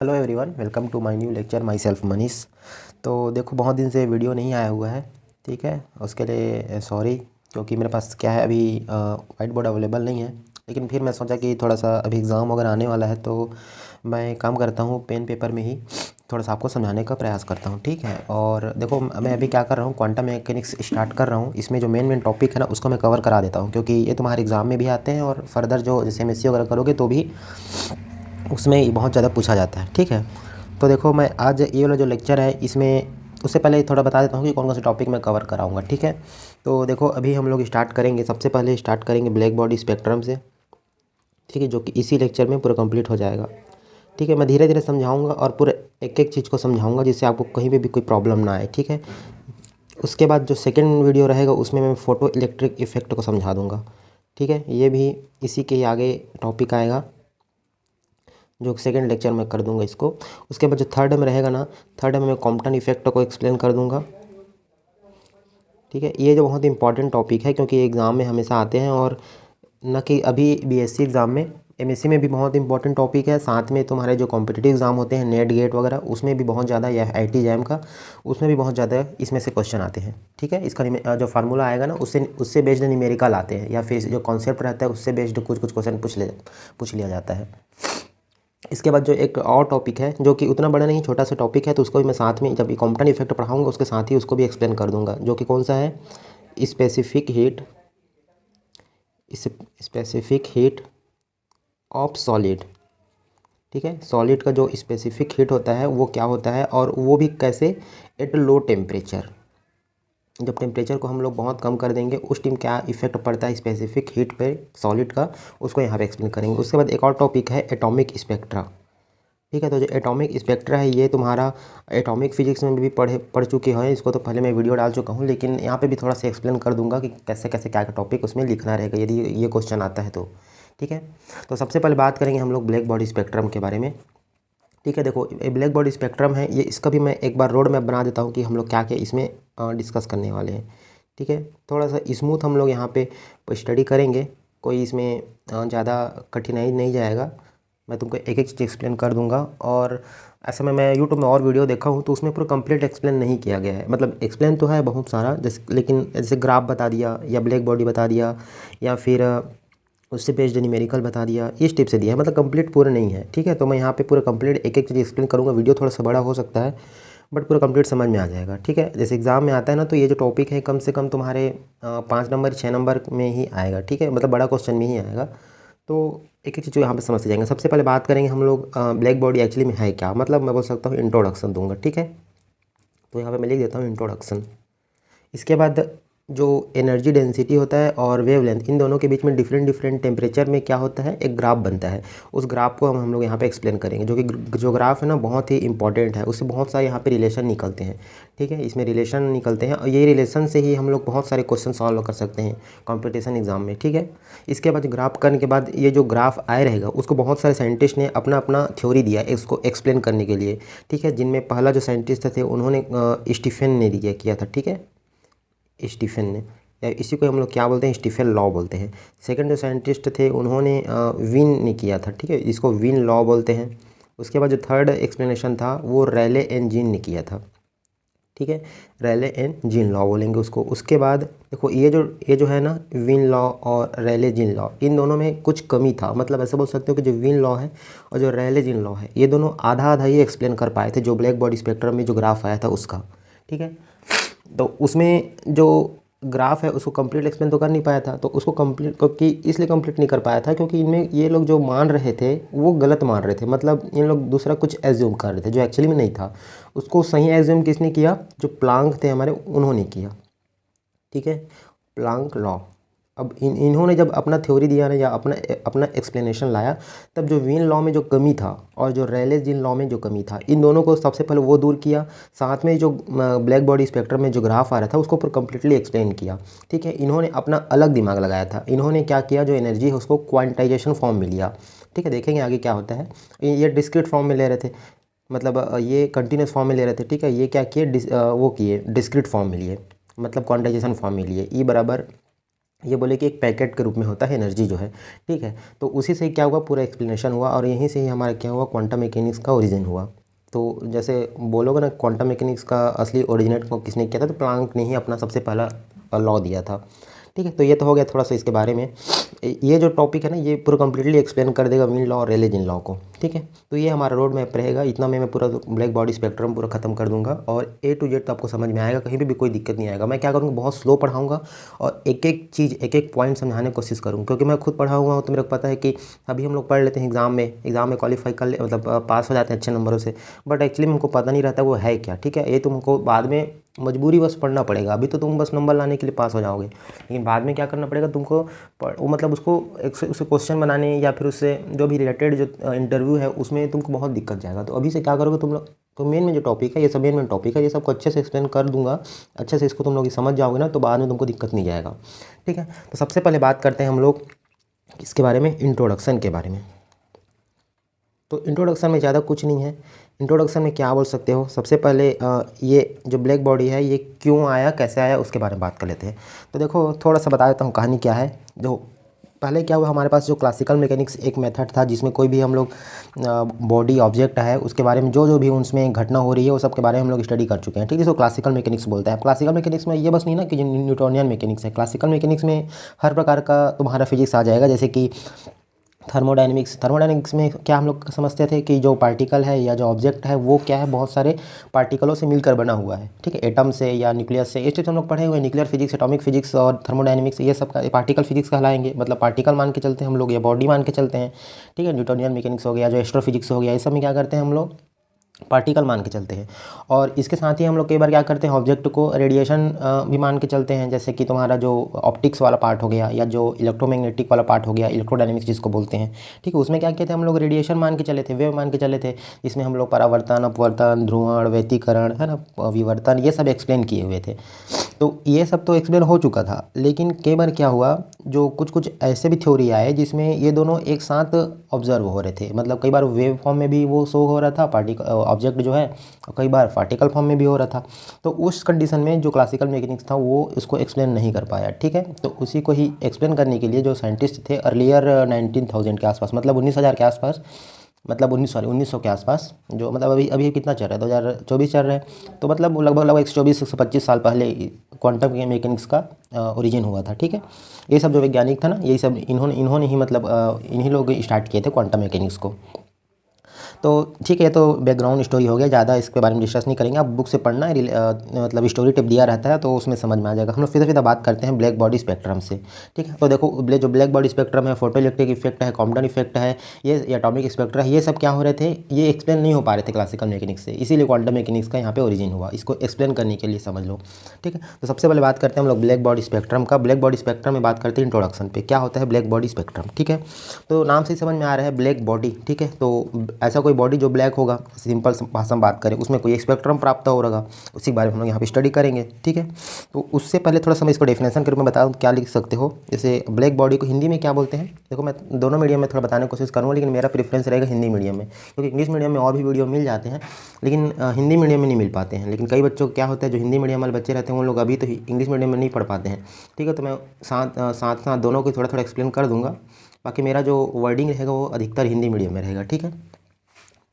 Hello everyone, welcome to my new lecture. Myself Manish. तो देखो, बहुत दिन से वीडियो नहीं आया हुआ है, ठीक है। उसके लिए सॉरी, क्योंकि मेरे पास क्या है, अभी वाइट बोर्ड अवेलेबल नहीं है। लेकिन फिर मैं सोचा कि थोड़ा सा अभी एग्ज़ाम वगैरह आने वाला है, तो मैं काम करता हूँ पेन पेपर में ही थोड़ा सा आपको समझाने का प्रयास करता हूँ, ठीक है। और देखो, मैं अभी क्या कर रहा हूँ, क्वांटम मैकेनिक्स स्टार्ट कर रहा हूँ। इसमें जो मेन टॉपिक है ना, उसको मैं कवर करा देता हूँ, क्योंकि ये तुम्हारे एग्ज़ाम में भी आते हैं और फर्दर जो जैसे MSc वगैरह करोगे तो भी उसमें बहुत ज़्यादा पूछा जाता है, ठीक है। तो देखो, मैं आज ये वाला जो लेक्चर है, इसमें उससे पहले थोड़ा बता देता हूँ कि कौन कौन से टॉपिक मैं कवर कराऊंगा, ठीक है। तो देखो, अभी हम लोग स्टार्ट करेंगे, सबसे पहले स्टार्ट करेंगे ब्लैक बॉडी स्पेक्ट्रम से, ठीक है, जो कि इसी लेक्चर में पूरा कंप्लीट हो जाएगा, ठीक है। मैं धीरे धीरे समझाऊंगा और पूरे एक एक चीज़ को समझाऊंगा, जिससे आपको कहीं पे भी कोई प्रॉब्लम ना आए, ठीक है। उसके बाद जो सेकेंड वीडियो रहेगा, उसमें मैं फ़ोटो इलेक्ट्रिक इफेक्ट को समझा दूँगा, ठीक है। ये भी इसी के आगे टॉपिक आएगा, जो सेकंड लेक्चर में कर दूंगा इसको। उसके बाद जो थर्ड में रहेगा ना, थर्ड में मैं कॉम्पटन इफेक्ट को एक्सप्लेन कर दूंगा, ठीक है। ये जो बहुत इंपॉर्टेंट टॉपिक है, क्योंकि एग्ज़ाम में हमेशा आते हैं, और न कि अभी BSc एग्ज़ाम में, MSc में भी बहुत इंपॉर्टेंट टॉपिक है। साथ में तुम्हारे जो कॉम्पिटिटिव एग्ज़ाम होते हैं, नेट गेट वगैरह, उसमें भी बहुत ज़्यादा, या IIT जैम का, उसमें भी बहुत ज़्यादा इसमें से क्वेश्चन आते हैं, ठीक है। इसका जो फार्मूला आएगा ना, उससे बेस्ड न्यूमेरिकल आते हैं, या फिर जो कॉन्सेप्ट रहता है उससे बेस्ड कुछ कुछ क्वेश्चन पूछ लिया जाता है। इसके बाद जो एक और टॉपिक है, जो कि उतना बड़ा नहीं, छोटा सा टॉपिक है, तो उसको भी मैं साथ में, जब कॉम्पटन इफेक्ट पढ़ाऊंगा उसके साथ ही उसको भी एक्सप्लेन कर दूंगा, जो कि कौन सा है, specific heat, specific heat of solid, ठीक है। सॉलिड का जो स्पेसिफिक हीट होता है वो क्या होता है, और वो भी कैसे, एट लो टेम्परेचर। जब टेम्परेचर को हम लोग बहुत कम कर देंगे, उस टाइम क्या इफेक्ट पड़ता है स्पेसिफिक हीट पे सॉलिड का, उसको यहाँ पे एक्सप्लेन करेंगे। उसके बाद एक और टॉपिक है एटॉमिक स्पेक्ट्रा, ठीक है। तो जो एटॉमिक स्पेक्ट्रा है, ये तुम्हारा एटॉमिक फिजिक्स में भी पढ़ चुके हैं इसको, तो पहले मैं वीडियो डाल चुका हूँ, लेकिन यहाँ पे भी थोड़ा सा एक्सप्लेन कर दूंगा कि कैसे कैसे क्या टॉपिक उसमें लिखना रहेगा, यदि ये क्वेश्चन आता है तो, ठीक है। तो सबसे पहले बात करेंगे हम लोग ब्लैक बॉडी स्पेक्ट्रम के बारे में, ठीक है। देखो, ये ब्लैक बॉडी स्पेक्ट्रम है, ये इसका भी मैं एक बार रोड मैप बना देता हूँ कि हम लोग क्या क्या इसमें डिस्कस करने वाले हैं, ठीक है। थोड़ा सा स्मूथ हम लोग यहाँ पे स्टडी करेंगे, कोई इसमें ज़्यादा कठिनाई नहीं जाएगा। मैं तुमको एक एक चीज़ एक्सप्लेन कर दूंगा। और ऐसे में मैं यूट्यूब में और वीडियो देखा हूँ, तो उसमें पूरा कंप्लीट एक्सप्लेन नहीं किया गया है, मतलब एक्सप्लेन तो है बहुत सारा, जैसे, लेकिन जैसे ग्राफ बता दिया, या ब्लैक बॉडी बता दिया, या फिर उससे बेस्ड न्यूमेरिकल बता दिया, इस टिप से दिया है, मतलब कंप्लीट पूरा नहीं है, ठीक है। तो मैं यहाँ पे पूरा कंप्लीट एक एक चीज़ एक्सप्लेन करूँगा। वीडियो थोड़ा सा बड़ा हो सकता है, बट पूरा कंप्लीट समझ में आ जाएगा, ठीक है। जैसे एग्ज़ाम में आता है ना, तो ये जो टॉपिक है कम से कम तुम्हारे 5 नंबर 6 नंबर में ही आएगा, ठीक है, मतलब बड़ा क्वेश्चन में ही आएगा। तो एक एक चीज़ यहाँ पे समझ जाएंगे। सबसे पहले बात करेंगे हम लोग ब्लैक बॉडी एक्चुअली में है क्या, मतलब मैं बोल सकता हूँ इंट्रोडक्शन दूंगा, ठीक है। तो यहाँ पे मैं लिख देता हूँ इंट्रोडक्शन। इसके बाद जो एनर्जी डेंसिटी होता है और वेवलेंथ, इन दोनों के बीच में डिफरेंट डिफरेंट टेम्परेचर में क्या होता है, एक ग्राफ बनता है। उस ग्राफ को हम लोग यहाँ पे एक्सप्लेन करेंगे, जो कि जो ग्राफ है ना, बहुत ही इंपॉर्टेंट है, उससे बहुत सारे यहाँ पे रिलेशन निकलते हैं, ठीक है। इसमें रिलेशन निकलते हैं, और ये रिलेशन से ही हम लोग बहुत सारे क्वेश्चन सॉल्व कर सकते हैं कॉम्पिटिशन एग्जाम में, ठीक है। इसके बाद ग्राफ करने के बाद ये जो ग्राफ आए रहेगा, उसको बहुत सारे साइंटिस्ट ने अपना अपना थ्योरी दिया इसको एक्सप्लेन करने के लिए, ठीक है। जिनमें पहला जो साइंटिस्ट थे, उन्होंने स्टीफन ने दिया किया था, ठीक है, स्टीफन ने, या इसी को हम लोग क्या बोलते हैं, स्टीफन लॉ बोलते हैं। सेकंड जो साइंटिस्ट थे, उन्होंने विन ने किया था, ठीक है, इसको विन लॉ बोलते हैं। उसके बाद जो थर्ड एक्सप्लेनेशन था, वो रैले एंड जीन ने किया था, ठीक है, रैले एंड जीन लॉ बोलेंगे उसको। उसके बाद देखो, ये जो है ना, विन लॉ और रैले जीन लॉ, इन दोनों में कुछ कमी था, मतलब ऐसे बोल सकते हो कि जो विन लॉ है और जो रैले जीन लॉ है, ये दोनों आधा आधा ही एक्सप्लेन कर पाए थे, जो ब्लैक बॉडी स्पेक्ट्रम में जो ग्राफ आया था उसका, ठीक है। तो उसमें जो ग्राफ है उसको कंप्लीट एक्सप्लेन तो कर नहीं पाया था, तो उसको कंप्लीट, क्योंकि इसलिए कंप्लीट नहीं कर पाया था क्योंकि इनमें ये लोग जो मान रहे थे वो गलत मान रहे थे, मतलब इन लोग दूसरा कुछ एज्यूम कर रहे थे जो एक्चुअली में नहीं था। उसको सही एज्यूम किसने किया, जो प्लांक थे हमारे, उन्होंने किया, ठीक है, प्लांक लॉ। अब इन्होंने जब अपना थ्योरी दिया ना, या अपना अपना एक्सप्लेनेशन लाया, तब जो वीन लॉ में जो कमी था और जो रैले जीन लॉ में जो कमी था, इन दोनों को सबसे पहले वो दूर किया। साथ में जो ब्लैक बॉडी स्पेक्ट्रम में जो ग्राफ आ रहा था, उसको पूरा कम्प्लीटली एक्सप्लेन किया, ठीक है। इन्होंने अपना अलग दिमाग लगाया था। इन्होंने क्या किया, जो एनर्जी है उसको क्वांटाइजेशन फॉर्म में लिया, ठीक है। देखेंगे आगे क्या होता है। ये डिस्क्रीट फॉर्म में ले रहे थे, मतलब ये कंटिन्यूस फॉर्म में ले रहे थे, ठीक है। ये क्या किए, वो किए डिस्क्रीट फॉर्म में लिए, मतलब क्वांटाइजेशन फॉर्म में लिए। ई बराबर ये बोले कि एक पैकेट के रूप में होता है एनर्जी जो है, ठीक है। तो उसी से क्या हुआ, पूरा एक्सप्लेनेशन हुआ और यहीं से ही हमारा क्या हुआ, क्वांटम मैकेनिक्स का ओरिजिन हुआ। तो जैसे बोलोगे ना क्वांटम मैकेनिक्स का असली ओरिजिनेट को किसने किया था, तो प्लांक ने ही अपना सबसे पहला लॉ दिया था, ठीक है। तो ये तो हो गया थोड़ा सा इसके बारे में। ये जो टॉपिक है ना ये पूरा कम्प्लीटली एक्सप्लेन कर देगा मीन लॉ और रेले जीन लॉ को, ठीक है। तो ये हमारा रोड मैप रहेगा, इतना में मैं पूरा ब्लैक बॉडी स्पेक्ट्रम पूरा खत्म कर दूंगा और A to Z तो आपको समझ में आएगा, कहीं भी कोई दिक्कत नहीं आएगा। मैं क्या करूँगा, बहुत स्लो पढ़ाऊँगा और एक एक चीज़ एक एक पॉइंट समझाने की कोशिश करूँ, क्योंकि मैं खुद पढ़ा हुआ हूँ। तो मेरे को पता है कि अभी हम लोग पढ़ लेते हैं एग्ज़ाम में क्वालिफाई कर ले, मतलब पास हो जाते हैं अच्छे नंबरों से, बट एक्चुअली हमको पता नहीं रहता वो है क्या, ठीक है। ये तुमको बाद में मजबूरी बस पढ़ना पड़ेगा। अभी तो तुम बस नंबर लाने के लिए पास हो जाओगे, लेकिन बाद में क्या करना पड़ेगा तुमको, वो मतलब उसको उसे क्वेश्चन बनाने या फिर उससे जो भी रिलेटेड जो इंटरव्यू है उसमें तुमको बहुत दिक्कत जाएगा। तो अभी से क्या करोगे तुम लोग, तो मेन में जो टॉपिक है ये सब मेन टॉपिक है, ये सबको अच्छे से एक्सप्लेन कर दूंगा, अच्छे से इसको तुम लोग समझ जाओगे ना, तो बाद में तुमको दिक्कत नहीं जाएगा, ठीक है। तो सबसे पहले बात करते हैं हम लोग इसके बारे में, इंट्रोडक्शन के बारे में। तो इंट्रोडक्शन में ज़्यादा कुछ नहीं है। इंट्रोडक्शन में क्या बोल सकते हो, सबसे पहले ये जो ब्लैक बॉडी है ये क्यों आया, कैसे आया, उसके बारे में बात कर लेते हैं। तो देखो थोड़ा सा बता देता हूँ कहानी क्या है। जो पहले क्या हुआ, हमारे पास जो क्लासिकल मैकेनिक्स एक मेथड था जिसमें कोई भी हम लोग बॉडी ऑब्जेक्ट है उसके बारे में जो भी उसमें घटना हो रही है वो सब के बारे में हम लोग स्टडी कर चुके हैं, ठीक है। इसको क्लासिकल मैकेनिक्स बोलता है। क्लासिकल मैकेनिक्स में ये बस नहीं ना कि जो न्यूटोनियन मैकेनिक्स है, क्लासिकल मैकेनिक्स में हर प्रकार का तुम्हारा फिजिक्स आ जाएगा। जैसे कि थर्मोडायनेमिक्स में क्या हम लोग समझते थे कि जो पार्टिकल है या जो ऑब्जेक्ट है वो क्या है, बहुत सारे पार्टिकलों से मिलकर बना हुआ है, ठीक है, एटम से या न्यूक्लियस से। इस चीज़ हम लोग पढ़े हुए हैं, न्यूक्लियर फिजिक्स, एटॉमिक फिजिक्स और थर्मोडायनेमिक्स, ये सब का पार्टिकल फिजिक्स कहलाएंगे। मतलब पार्टिकल मान के चलते हैं हम लोग या बॉडी मान के चलते हैं, ठीक है। न्यूटोनियन मैकेनिक्स हो गया, जो एस्ट्रोफिजिक्स हो गया, ये सब में क्या करते हैं हम लोग, पार्टिकल मान के चलते हैं। और इसके साथ ही हम लोग कई बार क्या करते हैं, ऑब्जेक्ट को रेडिएशन भी मान के चलते हैं। जैसे कि तुम्हारा जो ऑप्टिक्स वाला पार्ट हो गया या जो इलेक्ट्रोमैग्नेटिक वाला पार्ट हो गया, इलेक्ट्रोडायनेमिक्स जिसको बोलते हैं, ठीक है। उसमें क्या कहते हैं हम लोग, रेडिएशन मान के चले थे, वेव मान के चले थे। इसमें हम लोग परावर्तन, अपवर्तन, ध्रुवण, व्यतिकरण, है ना, विवर्तन, ये सब एक्सप्लेन किए हुए थे। तो ये सब तो एक्सप्लेन हो चुका था, लेकिन कई बार क्या हुआ, जो कुछ कुछ ऐसे भी थ्योरी आए जिसमें ये दोनों एक साथ ऑब्जर्व हो रहे थे। मतलब कई बार वेव फॉर्म में भी वो शो हो रहा था पार्टिकल ऑब्जेक्ट जो है, और कई बार पार्टिकल फॉर्म में भी हो रहा था। तो उस कंडीशन में जो क्लासिकल मैकेनिक्स था वो इसको एक्सप्लेन नहीं कर पाया, ठीक है। तो उसी को ही एक्सप्लेन करने के लिए जो साइंटिस्ट थे अर्लियर 19,000 के आसपास, मतलब 19,000 के आसपास, मतलब 1900 के आसपास, जो मतलब अभी अभी कितना चल रहा है, 2024 चल रहा है, तो मतलब वो लगभग 124-125 साल पहले क्वांटम मैकेनिक्स का ओरिजिन हुआ था, ठीक है। ये सब जो वैज्ञानिक था ना, यही सब इन्होंने ही मतलब इन्हीं लोग स्टार्ट किए थे क्वांटम मैकेनिक्स को। तो ठीक है, तो बैकग्राउंड स्टोरी हो गया, ज़्यादा इसके बारे में डिस्कस नहीं करेंगे। आप बुक से पढ़ना मतलब स्टोरी टिप दिया रहता है तो उसमें समझ में आ जाएगा। हम लोग सीधा बात करते हैं ब्लैक बॉडी स्पेक्ट्रम से, ठीक है। तो देखो जो ब्लैक बॉडी स्पेक्ट्रम है, फोटो इलेक्ट्रिक इफेक्ट है, कॉम्पटन इफेक्ट है, ये एटॉमिक स्पेक्ट्रा है, ये सब क्या हो रहे थे, ये एक्सप्लेन नहीं हो पा रहे थे क्लासिकल मैकेनिक्स से, इसीलिए क्वांटम मैकेनिक्स का यहाँ पे ओरिजिन हुआ। इसको एक्सप्लेन करने के लिए समझ लो, ठीक है। तो सबसे पहले बात करते हैं हम लोग ब्लैक बॉडी स्पेक्ट्रम का। ब्लैक बॉडी स्पेक्ट्रम में बात करते हैं इंट्रोडक्शन पे, क्या होता है ब्लैक बॉडी स्पेक्ट्रम, ठीक है। तो नाम से ही समझ में आ रहा है ब्लैक बॉडी, ठीक है। तो ऐसा कोई बॉडी जो ब्लैक होगा, सिंपल भाषा में बात करें, उसमें कोई स्पेक्ट्रम प्राप्त हो रहा, उसी के बारे में हम लोग यहाँ पे स्टडी करेंगे, ठीक है। तो उससे पहले थोड़ा सा मैं इसको डेफिनेशन के रूप में बता दूँ, क्या लिख सकते हो। जैसे ब्लैक बॉडी को हिंदी में क्या बोलते हैं, देखो मैं दोनों मीडियम में थोड़ा बताने की कोशिश करूँगा, लेकिन मेरा प्रेफरेंस रहेगा हिंदी मीडियम में, क्योंकि इंग्लिश मीडियम में और भी वीडियो मिल जाते हैं, लेकिन हिंदी मीडियम में नहीं मिल पाते हैं। लेकिन कई बच्चों को क्या होता है, जो हिंदी मीडियम वाले बच्चे रहते हैं उन लोग अभी तो इंग्लिश मीडियम में नहीं पढ़ पाते हैं, ठीक है। तो मैं साथ दोनों को थोड़ा थोड़ा एक्सप्लेन कर दूँगा। बाकी मेरा जो वर्डिंग रहेगा वो अधिकतर हिंदी मीडियम में रहेगा, ठीक है।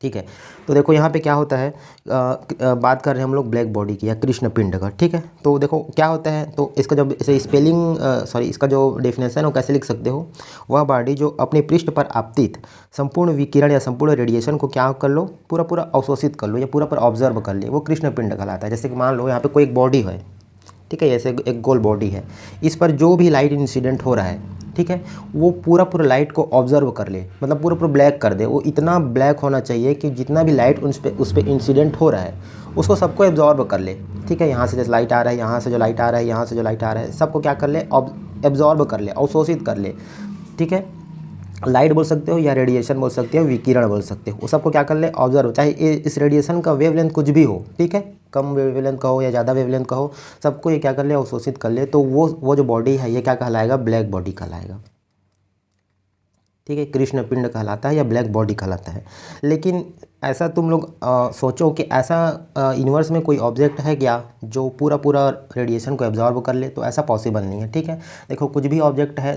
ठीक है, तो देखो यहाँ पे क्या होता है, बात कर रहे हैं हम लोग ब्लैक बॉडी की या कृष्ण पिंड का, ठीक है। तो देखो क्या होता है, तो इसका जब इसे इसका जो डेफिनेशन है वो कैसे लिख सकते हो, वह बॉडी जो अपने पृष्ठ पर आपतित संपूर्ण विकिरण या संपूर्ण रेडिएशन को क्या कर लो, पूरा पूरा अवशोषित कर लो या पूरा पूरा ऑब्जर्व कर ले, वो कृष्ण पिंड कहलाता है। जैसे कि मान लो यहाँ पे कोई एक बॉडी है, ठीक है, जैसे एक गोल बॉडी है, इस पर जो भी लाइट इंसिडेंट हो रहा है, ठीक है, वो पूरा पूरा लाइट को ऑब्जर्व कर ले, मतलब पूरा पूरा ब्लैक कर दे। वो इतना ब्लैक होना चाहिए कि जितना भी लाइट उस पर इंसिडेंट हो रहा है उसको सबको एब्जॉर्ब कर ले, ठीक है। यहाँ से जैसे लाइट आ रहा है, यहाँ से जो लाइट आ रहा है, यहाँ से जो लाइट आ रहा है, सबको क्या कर ले, एब्जॉर्ब कर ले, अवशोषित कर ले, ठीक है। लाइट बोल सकते हो या रेडिएशन बोल सकते हो, विकिरण बोल सकते हो, वो सबको क्या कर ले, ऑब्जर्व। चाहे इस रेडिएशन का वेवलेंथ कुछ भी हो, ठीक है, कम वेवलेंथ का हो या ज़्यादा वेवलेंथ का हो, सबको ये क्या कर ले, अवशोषित कर ले। तो वो जो बॉडी है ये क्या कहलाएगा, ब्लैक बॉडी कहलाएगा, ठीक है। कृष्ण पिंड कहलाता है या ब्लैक बॉडी कहलाता है। लेकिन ऐसा तुम लोग सोचो कि ऐसा यूनिवर्स में कोई ऑब्जेक्ट है क्या जो पूरा पूरा रेडिएशन को एब्जॉर्ब कर ले, तो ऐसा पॉसिबल नहीं है। ठीक है, देखो कुछ भी ऑब्जेक्ट है,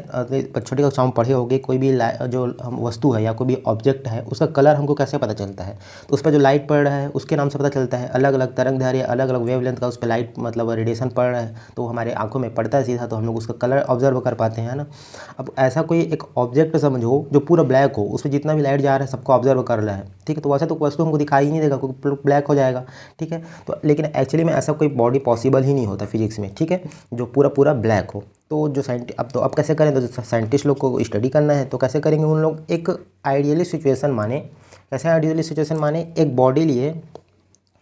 छोटी कक्षा में पढ़े होगे, कोई भी जो हम वस्तु है या कोई भी ऑब्जेक्ट है उसका कलर हमको कैसे पता चलता है, तो उस पर जो लाइट पड़ रहा है उसके नाम से पता चलता है। अलग अलग तरंगदैर्घ्य, अलग अलग वेवलेंथ का उस पर लाइट मतलब रेडिएशन पड़ रहा है तो हमारे आंखों में पड़ता है सीधा, तो हम लोग उसका कलर ऑब्जर्व कर पाते हैं ना। अब ऐसा कोई एक ऑब्जेक्ट समझो जो पूरा ब्लैक हो, उस पर जितना भी लाइट जा रहा है सबको ऑब्जर्व कर रहा है। ठीक है, तो वैसे तो वस्तु हमको दिखाई ही नहीं देगा क्योंकि ब्लैक हो जाएगा। ठीक है, तो लेकिन एक्चुअली में ऐसा कोई बॉडी पॉसिबल ही नहीं होता फिजिक्स में। ठीक है, जो पूरा पूरा ब्लैक हो। तो जो अब कैसे करें, तो जो साइंटिस्ट लोग को स्टडी करना है तो कैसे करेंगे, उन लोग एक आइडियली सिचुएशन माने। कैसे आइडियली सिचुएशन माने, एक बॉडी लिए,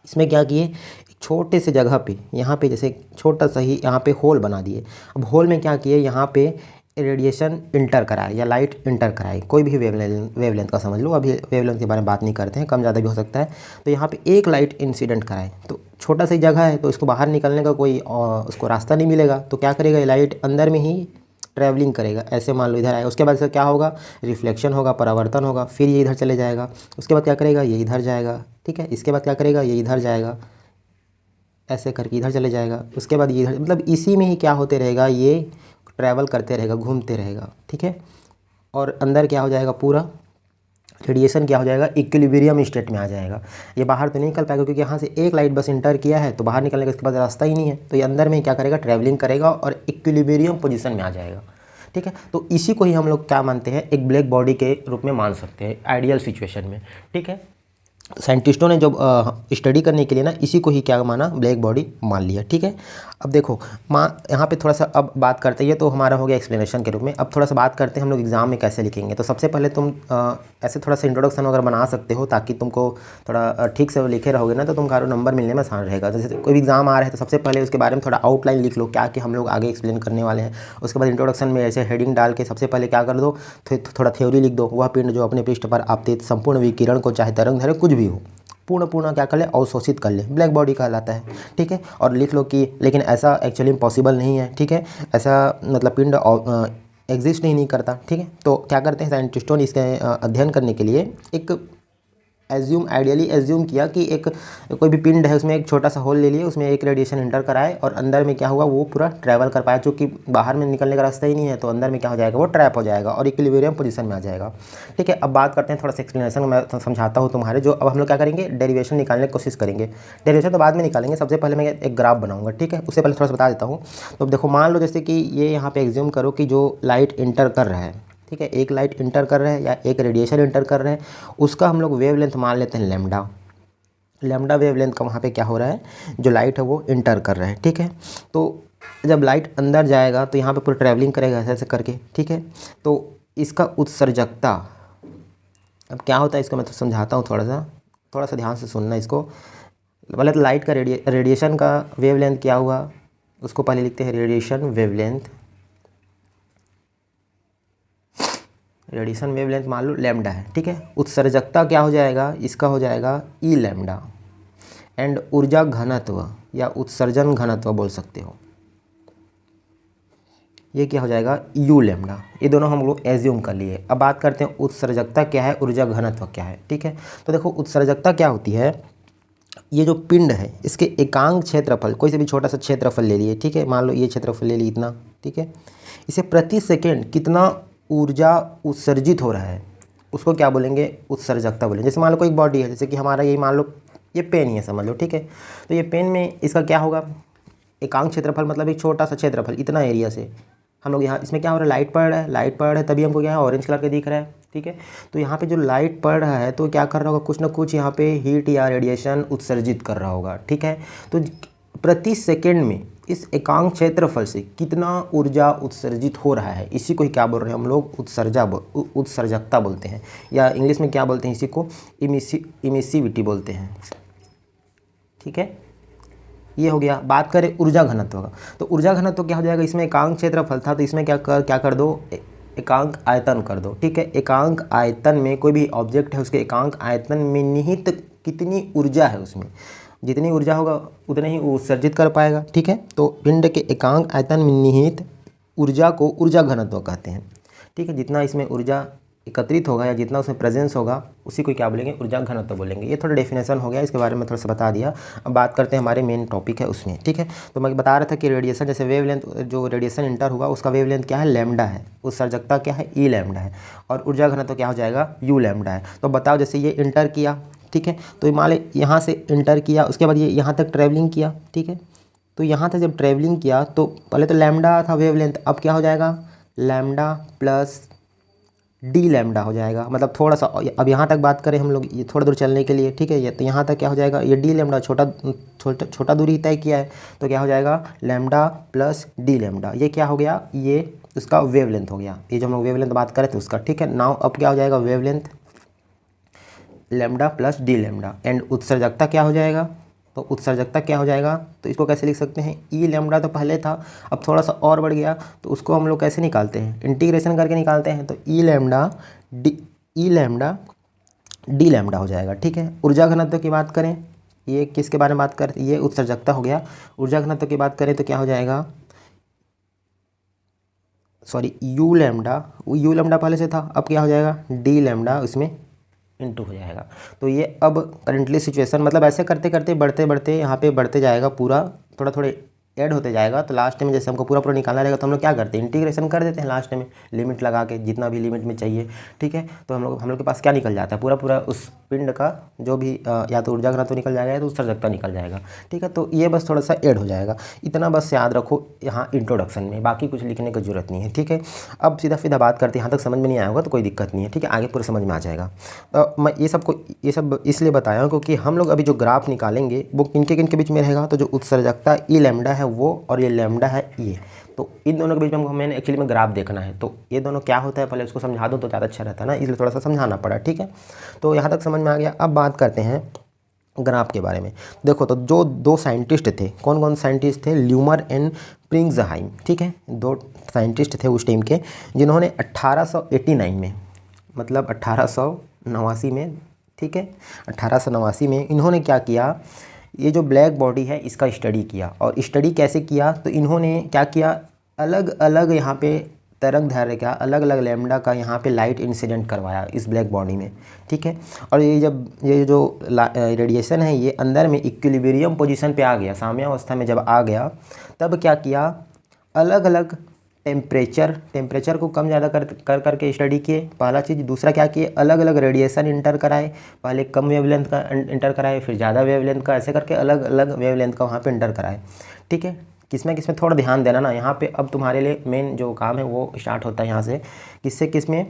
इसमें क्या किए, एक छोटे से जगह पे, यहाँ पे जैसे छोटा सा ही यहाँ पे होल बना दिए। अब होल में क्या किए, यहाँ पे रेडिएशन इंटर कराए या लाइट इंटर कराए, कोई भी वेवलेंथ का समझ लो, अभी वेवलेंथ के बारे में बात नहीं करते हैं, कम ज़्यादा भी हो सकता है। तो यहाँ पे एक लाइट इंसिडेंट कराए, तो छोटा सी जगह है तो इसको बाहर निकलने का कोई उसको रास्ता नहीं मिलेगा, तो क्या करेगा, ये लाइट अंदर में ही ट्रैवलिंग करेगा। ऐसे मान लो इधर आए, उसके बाद से क्या होगा, रिफ्लेक्शन होगा, परावर्तन होगा, फिर ये इधर चले जाएगा, उसके बाद क्या करेगा, ये इधर जाएगा। ठीक है, इसके बाद क्या करेगा, ये इधर जाएगा, ऐसे करके इधर चले जाएगा, उसके बाद ये इधर, मतलब इसी में ही क्या होते रहेगा, ये ट्रैवल करते रहेगा, घूमते रहेगा। ठीक है, और अंदर क्या हो जाएगा, पूरा रेडिएशन क्या हो जाएगा, इक्विलिब्रियम स्टेट में आ जाएगा। ये बाहर तो नहीं निकल पाएगा क्योंकि यहाँ से एक लाइट बस इंटर किया है, तो बाहर निकलने का इसके पास रास्ता ही नहीं है, तो ये अंदर में क्या करेगा, ट्रैवलिंग करेगा और इक्विलिब्रियम पोजीशन में आ जाएगा। ठीक है, तो इसी को ही हम लोग क्या मानते हैं, एक ब्लैक बॉडी के रूप में मान सकते हैं आइडियल सिचुएशन में। ठीक है, साइंटिस्टों ने जब स्टडी करने के लिए ना इसी को ही क्या माना, ब्लैक बॉडी मान लिया। ठीक है, अब देखो यहाँ पे थोड़ा सा अब बात करते हैं, ये तो हमारा हो गया एक्सप्लेनेशन के रूप में। अब थोड़ा सा बात करते हैं हम लोग एग्जाम में कैसे लिखेंगे। तो सबसे पहले तुम ऐसे थोड़ा सा इंट्रोडक्शन वगैरह बना सकते हो ताकि तुमको थोड़ा ठीक से लिखे रहोगे ना तो तुम्हारा नंबर मिलने में आसान रहेगा। जैसे कोई भी एग्जाम आ रहा है तो सबसे पहले उसके बारे में थोड़ा आउटलाइन लिख लो, क्या कि हम लोग आगे एक्सप्लेन करने वाले हैं। उसके बाद इंट्रोडक्शन में ऐसे हेडिंग डाल के सबसे पहले क्या कर दो, थोड़ा थ्योरी लिख दो। वह पिंड जो अपने पृष्ठ पर आपतित संपूर्ण विकिरण को, चाहे तरंग धैर्य कुछ भी हो, पूर्ण क्या कर ले, अवशोषित कर ले, ब्लैक बॉडी कहलाता है। ठीक है, और लिख लो कि लेकिन ऐसा एक्चुअली पॉसिबल नहीं है। ठीक है, ऐसा मतलब पिंड एग्जिस्ट नहीं करता। ठीक है, तो क्या करते हैं साइंटिस्टों ने इसके अध्ययन करने के लिए एक आइडियली एज्यूम किया कि एक कोई भी पिंड है उसमें एक छोटा सा होल ले लिए, उसमें एक रेडिएशन इंटर कराए और अंदर में क्या हुआ, वो पूरा ट्रैवल कर पाया। चूँकि बाहर में निकलने का रास्ता ही नहीं है तो अंदर में क्या हो जाएगा, वो ट्रैप हो जाएगा और इक्विलिब्रियम पोजीशन में आ जाएगा। ठीक है, अब बात करते हैं थोड़ा सा एक्सप्लेनेशन, मैं समझाता हूँ तुम्हारे जो। अब हम लोग क्या करेंगे, डेरिवेशन निकालने की कोशिश करेंगे। डेरिवेशन तो बाद में निकालेंगे, सबसे पहले मैं एक ग्राफ बनाऊंगा। ठीक है, उससे पहले थोड़ा सा बता देता हूँ। तो देखो मान लो जैसे कि ये यहाँ पे एज्यूम करो कि जो लाइट इंटर कर रहा है, ठीक है, एक लाइट इंटर कर रहा है या एक रेडिएशन इंटर कर रहे हैं, उसका हम लोग वेवलेंथ मान लेते हैं लैम्डा वेवलेंथ का वहाँ पे क्या हो रहा है, जो लाइट है वो इंटर कर रहा है। ठीक है, तो जब लाइट अंदर जाएगा तो यहाँ पे पूरा ट्रैवलिंग करेगा ऐसे ऐसे करके। ठीक है, तो इसका उत्सर्जकता, अब क्या होता है इसको मैं तो समझाता हूँ, थोड़ा सा ध्यान से सुनना इसको। पहले तो लाइट का रेडिएशन का वेवलेंथ क्या हुआ, उसको पहले लिखते हैं रेडिएशन वेवलेंथ मान लो लैम्डा है। ठीक है, उत्सर्जकता क्या हो जाएगा, इसका हो जाएगा ई लैम्डा। एंड ऊर्जा घनत्व या उत्सर्जन घनत्व बोल सकते हो, ये क्या हो जाएगा, यू लैम्डा। ये दोनों हम लोग एज्यूम कर लिए। अब बात करते हैं उत्सर्जकता क्या है, ऊर्जा घनत्व क्या है। ठीक है, तो देखो उत्सर्जकता क्या होती है, ये जो पिंड है इसके एकांक क्षेत्रफल, कोई से भी छोटा सा क्षेत्रफल ले लिए। ठीक है, मान लो ये क्षेत्रफल ले ली इतना। ठीक है, इसे प्रति सेकेंड कितना ऊर्जा उत्सर्जित हो रहा है उसको क्या बोलेंगे, उत्सर्जकता बोलेंगे। जैसे मान लो कोई बॉडी है, जैसे कि हमारा ये मान लो ये पेन ही है समझ लो। ठीक है, तो ये पेन में इसका क्या होगा, एकांक क्षेत्रफल मतलब एक छोटा सा क्षेत्रफल, इतना एरिया से हम लोग यहाँ, इसमें क्या हो रहा है, लाइट पड़ रहा है तभी हमको क्या है, ऑरेंज कलर के दिख रहा है। ठीक है, तो यहाँ पे जो लाइट पड़ रहा है तो क्या कर रहा होगा, कुछ ना कुछ यहाँ पे हीट या रेडिएशन उत्सर्जित कर रहा होगा। ठीक है, तो प्रति सेकेंड में इस एकांक क्षेत्रफल से कितना ऊर्जा उत्सर्जित हो रहा है, इसी को ही क्या बोल रहे हैं हम लोग, उत्सर्जकता बोलते हैं, या इंग्लिश में क्या बोलते हैं इसी को, इमिसिविटी बोलते हैं। ठीक है, ये हो गया। बात करें ऊर्जा घनत्व का, तो ऊर्जा घनत्व क्या हो जाएगा, इसमें एकांक क्षेत्रफल था तो इसमें क्या कर दो, एकांक आयतन कर दो। ठीक है, एकांक आयतन में कोई भी ऑब्जेक्ट है उसके एकांक आयतन में निहित कितनी ऊर्जा है, उसमें जितनी ऊर्जा होगा उतने ही उत्सर्जित कर पाएगा। ठीक है, तो पिंड के एकांक आयतन में निहित ऊर्जा को ऊर्जा घनत्व कहते हैं। ठीक है, जितना इसमें ऊर्जा एकत्रित होगा या जितना उसमें प्रेजेंस होगा उसी को क्या बोलेंगे, ऊर्जा घनत्व बोलेंगे। ये थोड़ा डेफिनेशन हो गया, इसके बारे में थोड़ा सा बता दिया। अब बात करते हैं हमारे मेन टॉपिक है उसमें, ठीक है। तो मैं बता रहा था कि रेडिएशन, जैसे वेवलेंथ, जो रेडिएशन इंटर हुआ उसका वेवलेंथ क्या है, लैम्डा है, उत्सर्जकता क्या है, ई लैम्डा है, और ऊर्जा घनत्व क्या हो जाएगा, यू लैम्डा है। तो बताओ जैसे ये इंटर किया, ठीक है, तो मान लो यहाँ से इंटर किया, उसके बाद ये यहाँ तक ट्रैवलिंग किया, ठीक है। तो यहाँ तक जब ट्रैवलिंग किया तो पहले तो लैम्डा था वेवलेंथ, अब क्या हो जाएगा, लैम्डा प्लस डी लैम्डा हो जाएगा। मतलब थोड़ा सा, अब यहाँ तक बात करें हम लोग, ये थोड़ा दूर चलने के लिए, ठीक है, ये तो यहाँ तक क्या हो जाएगा, ये डी लैम्डा, छोटा दूरी तय किया है, तो क्या हो जाएगा, लैम्डा प्लस डी लैम्डा। ये क्या हो गया, ये उसका वेवलेंथ हो गया, ये जो हम लोग वेवलेंथ बात करें थे उसका, ठीक है। नाउ अब क्या हो जाएगा, wavelength lambda plus d lambda, and उत्सर्जकता क्या हो जाएगा, तो उत्सर्जकता क्या हो जाएगा, तो इसको कैसे लिख सकते हैं, ई लैम्डा तो पहले था, अब थोड़ा सा और बढ़ गया, तो उसको हम लोग कैसे निकालते हैं, इंटीग्रेशन करके निकालते हैं। तो ई लैम्डा डी लैम्डा हो जाएगा, ठीक है। ऊर्जा घनत्व की बात करें, ये किसके बारे में बात करते, ये उत्सर्जकता हो गया। ऊर्जा घनत्व की बात करें तो क्या हो जाएगा, सॉरी, यू लैम्डा पहले से था, अब क्या हो जाएगा, डी लैम्डा उसमें इनटू हो जाएगा। तो ये अब करंटली सिचुएशन, मतलब ऐसे करते करते बढ़ते बढ़ते यहाँ पे बढ़ते जाएगा, पूरा थोड़ा थोड़े ऐड होते जाएगा। तो लास्ट में जैसे हमको पूरा पूरा निकालना रहेगा तो हम लोग क्या करते हैं, इंटीग्रेशन कर देते हैं लास्ट में, लिमिट लगा के, जितना भी लिमिट में चाहिए, ठीक है। तो हम लोग के पास क्या निकल जाता है, पूरा पूरा उस पिंड का जो भी या तो ऊर्जा घनत्व निकल जाएगा या तो उत्सर्जकता निकल जाएगा, ठीक है। तो ये बस थोड़ा सा ऐड हो जाएगा, इतना बस याद रखो यहाँ इंट्रोडक्शन में, बाकी कुछ लिखने की जरूरत नहीं है, ठीक है। अब सीधा बात करते हैं, यहाँ तक समझ में नहीं आया होगा तो कोई दिक्कत नहीं है, ठीक है, आगे पूरा समझ में आ जाएगा। तो मैं ये सब इसलिए बताया हूँ क्योंकि हम लोग अभी जो ग्राफ निकालेंगे वो किन के बीच में रहेगा, तो जो उत्सर्जकता ई लैम्डा है वो, और ये लैम्डा है ये, तो इन दोनों के बीच में हमें एक्चुअली में ग्राफ देखना है। तो ये दोनों क्या होता है पहले उसको समझा दो तो ज़्यादा अच्छा रहता है ना, इसलिए थोड़ा सा समझाना पड़ा, ठीक है। तो यहाँ तक समझ में आ गया। अब बात करते हैं ग्राफ के बारे में। देखो तो जो दो साइंटिस्ट थे, कौन कौन साइंटिस्ट थे, ल्यूमर एंड प्रिंग्सहाइम, ठीक है, दो साइंटिस्ट थे उस टाइम के, जिन्होंने 1889 में, मतलब 1889 में, ठीक है, 1889 में इन्होंने क्या किया, ये जो ब्लैक बॉडी है इसका स्टडी किया। और स्टडी कैसे किया, तो इन्होंने क्या किया, अलग अलग यहाँ पे तरंग दैर्घ्य का, अलग अलग लैम्डा का यहाँ पे लाइट इंसिडेंट करवाया इस ब्लैक बॉडी में, ठीक है। और ये जो रेडिएशन है ये अंदर में इक्विलिब्रियम पोजीशन पे आ गया, साम्यावस्था में जब आ गया तब क्या किया, अलग अलग टेम्परेचर को कम ज़्यादा कर करके स्टडी किए, पहला चीज़। दूसरा क्या किए, अलग अलग रेडिएशन इंटर कराए, पहले कम वेवलेंथ का इंटर कराए, फिर ज़्यादा वेवलेंथ का, ऐसे करके अलग अलग वेवलेंथ का वहाँ पे इंटर कराए, ठीक है। किसमें थोड़ा ध्यान देना ना यहाँ पे। अब तुम्हारे लिए मेन जो काम है वो स्टार्ट होता है यहाँ से, किसमें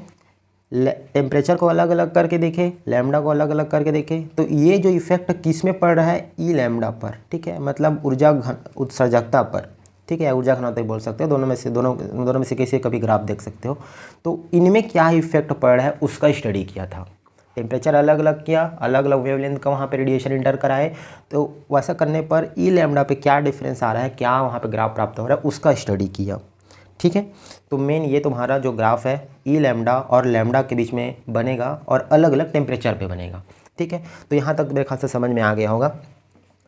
टेम्परेचर को अलग अलग करके देखे, लैम्डा को अलग अलग करके देखे। तो ये जो इफेक्ट किस में पड़ रहा है, ई लैम्डा पर, ठीक है, मतलब उत्सर्जकता पर, ठीक है, ऊर्जा घनत्व बोल सकते हो, दोनों में से किसी कभी ग्राफ देख सकते हो। तो इनमें क्या इफेक्ट पड़ रहा है उसका स्टडी किया था। टेम्परेचर अलग अलग किया, अलग अलग वेवलेंथ का वहाँ पे रेडिएशन इंटर कराए, तो वैसा करने पर ई लैम्डा पे क्या डिफरेंस आ रहा है, क्या वहाँ पे ग्राफ प्राप्त हो रहा है उसका स्टडी किया, ठीक है। तो मेन ये तुम्हारा जो ग्राफ है ई लैम्डा और लैम्डा के बीच में बनेगा और अलग अलग टेम्परेचर पे बनेगा, ठीक है। तो यहाँ तक मेरे ख्याल से समझ में आ गया होगा।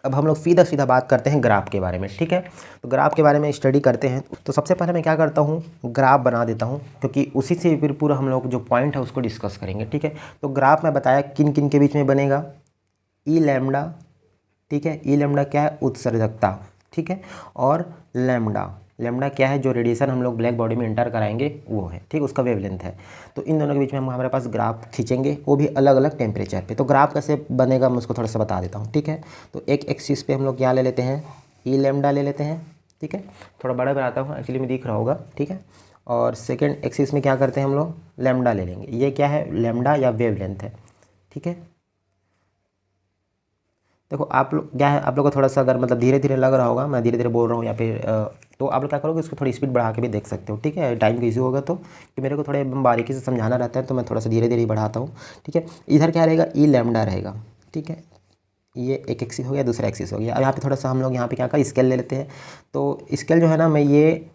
अब हम लोग सीधा बात करते हैं ग्राफ के बारे में, ठीक है। तो ग्राफ के बारे में स्टडी करते हैं। तो सबसे पहले मैं क्या करता हूँ, ग्राफ बना देता हूँ, क्योंकि उसी से फिर पूरा हम लोग जो पॉइंट है उसको डिस्कस करेंगे, ठीक है। तो ग्राफ में बताया किन किन के बीच में बनेगा, ई लैम्डा, ठीक है, ई लैम्डा क्या है, उत्सर्जकता, ठीक है, और लैम्डा क्या है, जो रेडिएशन हम लोग ब्लैक बॉडी में इंटर कराएंगे वो है, ठीक, उसका वेवलेंथ है। तो इन दोनों के बीच में हमारे पास ग्राफ खींचेंगे, वो भी अलग अलग टेम्परेचर पे। तो ग्राफ कैसे बनेगा मैं उसको थोड़ा सा बता देता हूँ, ठीक है। तो एक एक्सिस पे हम लोग क्या ले लेते हैं, ई लैम्डा ले लेते हैं, ठीक है, थोड़ा बड़ा बनाता हूँ एक्चुअली में दिख रहा होगा, ठीक है। और सेकेंड एक्सिस में क्या करते हैं हम लोग, लैम्डा ले लेंगे। ये क्या है, लैम्डा या वेवलेंथ है, ठीक है। देखो आप लोग क्या है, आप लोग को थोड़ा सा अगर मतलब धीरे धीरे लग रहा होगा, मैं धीरे धीरे बोल रहा हूँ या फिर तो आप लोग क्या करोगे, इसको थोड़ी स्पीड बढ़ा के भी देख सकते हो, ठीक है, टाइम का इशू होगा तो, कि मेरे को थोड़े बारीकी से समझाना रहता है तो मैं थोड़ा सा धीरे धीरे बढ़ाता हूँ, ठीक है। इधर क्या रहेगा, ई लैम्डा रहेगा, ठीक है, ये एक एक्सिस हो गया, दूसरा एक्सिस हो गया। अब यहाँ पे थोड़ा सा हम लोग यहाँ पे क्या का स्केल ले लेते हैं। तो स्केल जो है ना, मैं ये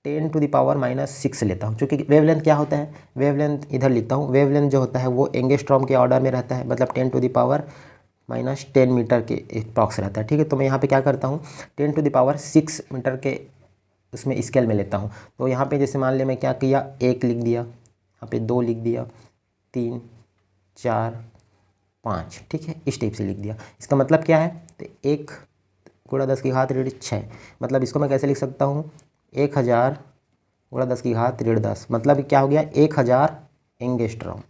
10⁻⁻⁶ लेता हूँ, क्योंकि वेवलेंथ क्या होता है, वेवलेंथ इधर लिखता हूँ, वेवलेंथ जो होता है वो एंगस्ट्रॉम के ऑर्डर में रहता है, मतलब 10⁻⁻10 मीटर के अप्रॉक्स रहता है, ठीक है। तो मैं यहाँ पे क्या करता हूँ, 10⁻6 मीटर के उसमें स्केल में लेता हूँ। तो यहाँ पे जैसे मान लिया मैं क्या किया, 1 लिख दिया, यहाँ पे 2 लिख दिया, 3 4 5, ठीक है, इस टाइप से लिख दिया। इसका मतलब क्या है, तो 1 गुणा 10 की घात ऋण 6, मतलब इसको मैं कैसे लिख सकता हूँ, 1000 गुणा 10 की घात ऋण 10, मतलब क्या हो गया 1000 एंगस्ट्रॉम,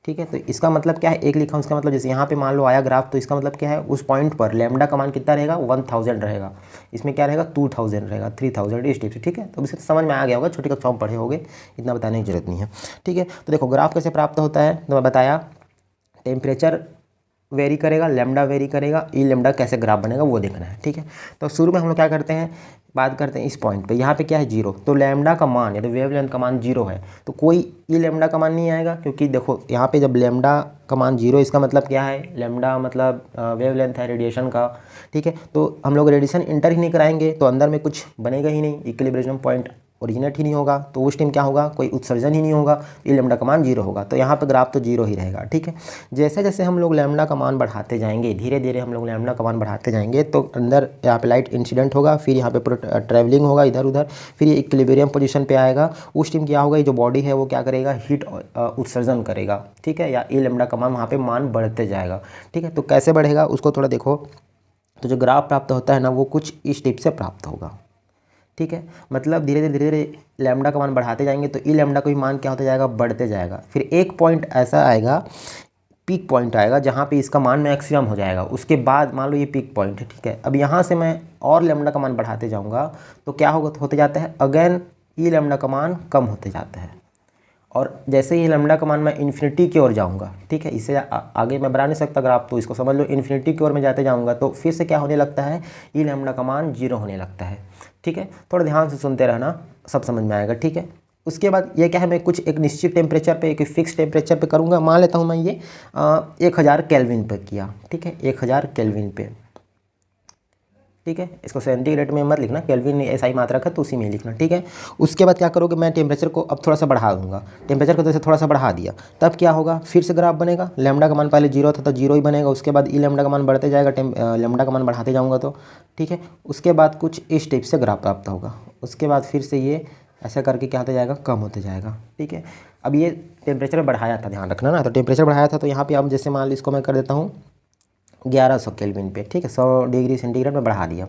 ठीक है। तो इसका मतलब क्या है, एक लिखा हूँ, इसका मतलब जैसे यहाँ पे मान लो आया ग्राफ, तो इसका मतलब क्या है, उस पॉइंट पर लैम्डा का मान कितना रहेगा, 1000 रहेगा, इसमें क्या रहेगा 2000 रहेगा, 3000, इस टाइप से, ठीक है। तो इससे समझ में आ गया होगा, छोटी कक्षाओं में पढ़े होगे, इतना बताने की जरूरत नहीं है, ठीक है। तो देखो ग्राफ कैसे प्राप्त होता है, तो मैं बताया टेम्परेचर वेरी करेगा, लैम्डा वेरी करेगा, ई लैम्डा कैसे ग्राफ बनेगा वो देखना है, ठीक है। तो शुरू में हम लोग क्या करते हैं, बात करते हैं इस पॉइंट पे, यहाँ पे क्या है 0, तो लैम्डा का मान या तो वेवलेंथ का मान 0 है, तो कोई ई लैम्डा का मान नहीं आएगा, क्योंकि देखो यहाँ पे जब लैम्डा का मान 0, इसका मतलब क्या है, लैम्डा मतलब वेवलेंथ है रेडिएशन का, ठीक है। तो हम लोग रेडिएशन इंटर ही नहीं कराएंगे तो अंदर में कुछ बनेगा ही नहीं, इक्विलिब्रियम पॉइंट ओरिजिनेट ही नहीं होगा, तो उस टाइम क्या होगा, कोई उत्सर्जन ही नहीं होगा, ई लैम्डा का मान 0 होगा, तो यहाँ पे ग्राफ तो 0 ही रहेगा, ठीक है। जैसे जैसे हम लोग लैम्डा का मान बढ़ाते जाएंगे, धीरे धीरे हम लोग लैम्डा का मान बढ़ाते जाएंगे, तो अंदर यहाँ पे लाइट इंसिडेंट होगा, फिर यहाँ पे पूरा ट्रैवलिंग होगा इधर उधर, फिर ये इक्विलिब्रियम पोजीशन पे आएगा, उस टाइम क्या होगा, ये जो बॉडी है वो क्या करेगा, हीट उत्सर्जन करेगा, ठीक है, या ई लैम्डा का मान वहाँ पर मान बढ़ते जाएगा, ठीक है। तो कैसे बढ़ेगा उसको थोड़ा देखो, तो जो ग्राफ प्राप्त होता है ना वो कुछ इस टिप से प्राप्त होगा, ठीक है। मतलब धीरे धीरे लैम्डा का मान बढ़ाते जाएंगे तो ई लैम्डा का भी मान क्या होता जाएगा, बढ़ते जाएगा, फिर एक पॉइंट ऐसा आएगा, पीक पॉइंट आएगा जहाँ पे इसका मान मैक्सिमम हो जाएगा, उसके बाद मान लो ये पीक पॉइंट है, ठीक है। अब यहाँ से मैं और लैम्डा का मान बढ़ाते जाऊँगा तो क्या होगा, होते जाता है अगेन ई लैम्डा का मान कम होते जाता है, और जैसे ही लैम्डा का मान मैं इन्फिनिटी की ओर जाऊँगा, ठीक है, इससे आगे मैं बढ़ा नहीं सकता ग्राफ, तो इसको समझ लो इन्फिनिटी की ओर मैं जाते जाऊँगा तो फिर से क्या होने लगता है, ई लैम्डा का मान 0 होने लगता है, ठीक है। थोड़ा ध्यान से सुनते रहना, सब समझ में आएगा, ठीक है। उसके बाद ये क्या है, मैं कुछ एक निश्चित टेम्परेचर पे, एक फिक्स टेम्परेचर पे करूँगा, मान लेता हूँ मैं ये 1000 केल्विन पे किया, ठीक है, 1000 केल्विन पे, ठीक है। इसको सेंटीग्रेड में मत लिखना, केल्विन ऐसा ही मात्रक है तो उसी में लिखना, ठीक है। उसके बाद क्या करोगे, मैं टेम्परेचर को अब थोड़ा सा बढ़ा दूंगा, टेम्परेचर को जैसे थोड़ा सा बढ़ा दिया, तब क्या होगा, फिर से ग्राफ बनेगा, लैम्डा का मान पहले 0 था तो 0 ही बनेगा, उसके बाद ई लैम्डा का मान बढ़ते जाएगा, लैम्डा का मान बढ़ाते जाऊँगा तो, ठीक है। उसके बाद कुछ इस टाइप से ग्राफ प्राप्त होगा, उसके बाद फिर से ये ऐसा करके क्या होता जाएगा, कम होते जाएगा, ठीक है। अब ये टेम्परेचर बढ़ाया था, ध्यान रखना ना, तो टेम्परेचर बढ़ाया था, तो यहाँ पे अब जैसे मान लो इसको मैं कर देता हूँ 1100 केल्विन पे, ठीक है, 100 डिग्री सेंटीग्रेड में बढ़ा दिया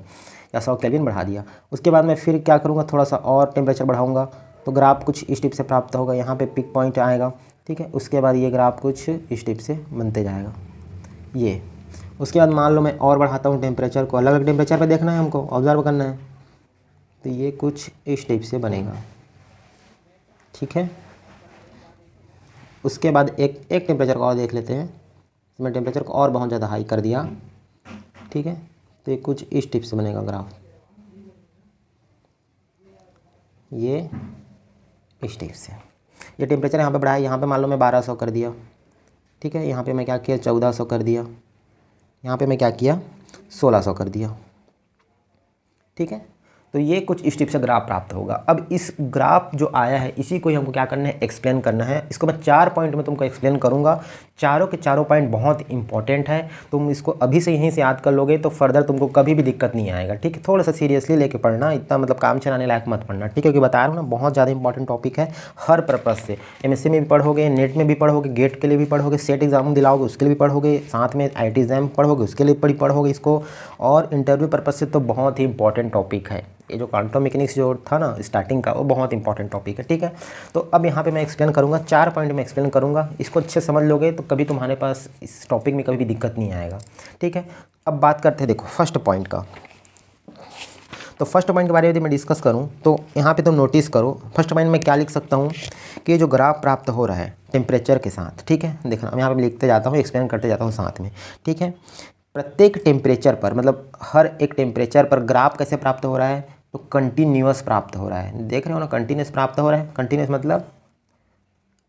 या 100 केल्विन बढ़ा दिया। उसके बाद मैं फिर क्या करूँगा, थोड़ा सा और टेम्परेचर बढ़ाऊँगा तो ग्राफ कुछ इस टिप से प्राप्त होगा, यहाँ पे पिक पॉइंट आएगा, ठीक है। उसके बाद ये ग्राफ कुछ इस टिप से बनते जाएगा ये। उसके बाद मान लो मैं और बढ़ाता हूँ टेम्परेचर को, अलग अलग टेम्परेचर पर देखना है हमको, ऑब्जर्व करना है, तो ये कुछ इस टिप से बनेगा, ठीक है। उसके बाद एक टेम्परेचर को और देख लेते हैं, मैं टेम्परेचर को और बहुत ज़्यादा हाई कर दिया, ठीक है, तो ये कुछ इस टिप से बनेगा ग्राफ, ये इस टिप से। ये टेम्परेचर यहाँ पे बढ़ाया, यहाँ पे मान लो मैं 1200 कर दिया, ठीक है, यहाँ पे मैं क्या किया 1400 कर दिया, यहाँ पे मैं क्या किया 1600 कर दिया, ठीक है। तो ये कुछ इस टिप से ग्राफ प्राप्त होगा। अब इस ग्राफ जो आया है इसी को ही हमको क्या करना है, एक्सप्लेन करना है। इसको मैं 4 पॉइंट में तुमको एक्सप्लेन करूंगा, चारों के चारों पॉइंट बहुत इंपॉर्टेंट है, तुम इसको अभी से यहीं से याद कर लोगे तो फर्दर तुमको कभी भी दिक्कत नहीं आएगा, ठीक है। थोड़ा सा सीरियसली लेके पढ़ना, इतना मतलब काम चलाने लायक मत पढ़ना, ठीक है, क्योंकि बता रहा हूँ ना बहुत ज़्यादा इंपॉर्टेंट टॉपिक है हर पर्पज़ से। MSc में भी पढ़ोगे, नेट में भी पढ़ोगे, गेट के लिए भी पढ़ोगे, सेट एग्जाम दिलाओगे उसके लिए भी पढ़ोगे, साथ में IT एग्जाम पढ़ोगे उसके लिए पढ़ोगे इसको, और इंटरव्यू पर्पज़ से तो बहुत ही इंपॉर्टेंट टॉपिक है। ये जो क्वांटम मैकेनिक्स जो था ना स्टार्टिंग का, वो बहुत इंपॉर्टेंट टॉपिक है, ठीक है। तो अब यहाँ पे मैं एक्सप्लेन करूँगा, 4 पॉइंट में एक्सप्लेन करूँगा, इसको अच्छे समझ लोगे तो कभी तुम्हारे पास इस टॉपिक में कभी भी दिक्कत नहीं आएगा, ठीक है। अब बात करते हैं देखो फर्स्ट पॉइंट का। तो फर्स्ट पॉइंट के बारे में यदि मैं डिस्कस करूँ तो यहाँ पे तुम नोटिस करो, फर्स्ट पॉइंट में क्या लिख सकता हूँ कि जो ग्राफ प्राप्त हो रहा है टेम्परेचर के साथ, ठीक है, देखना मैं यहाँ पे लिखते जाता हूँ, एक्सप्लेन करते जाता हूँ साथ में, ठीक है। प्रत्येक टेम्परेचर पर, मतलब हर एक टेम्परेचर पर ग्राफ कैसे प्राप्त हो रहा है, तो कंटिन्यूअस प्राप्त हो रहा है, देख रहे हो ना, कंटिन्यूअस प्राप्त हो रहा है। कंटिन्यूअस मतलब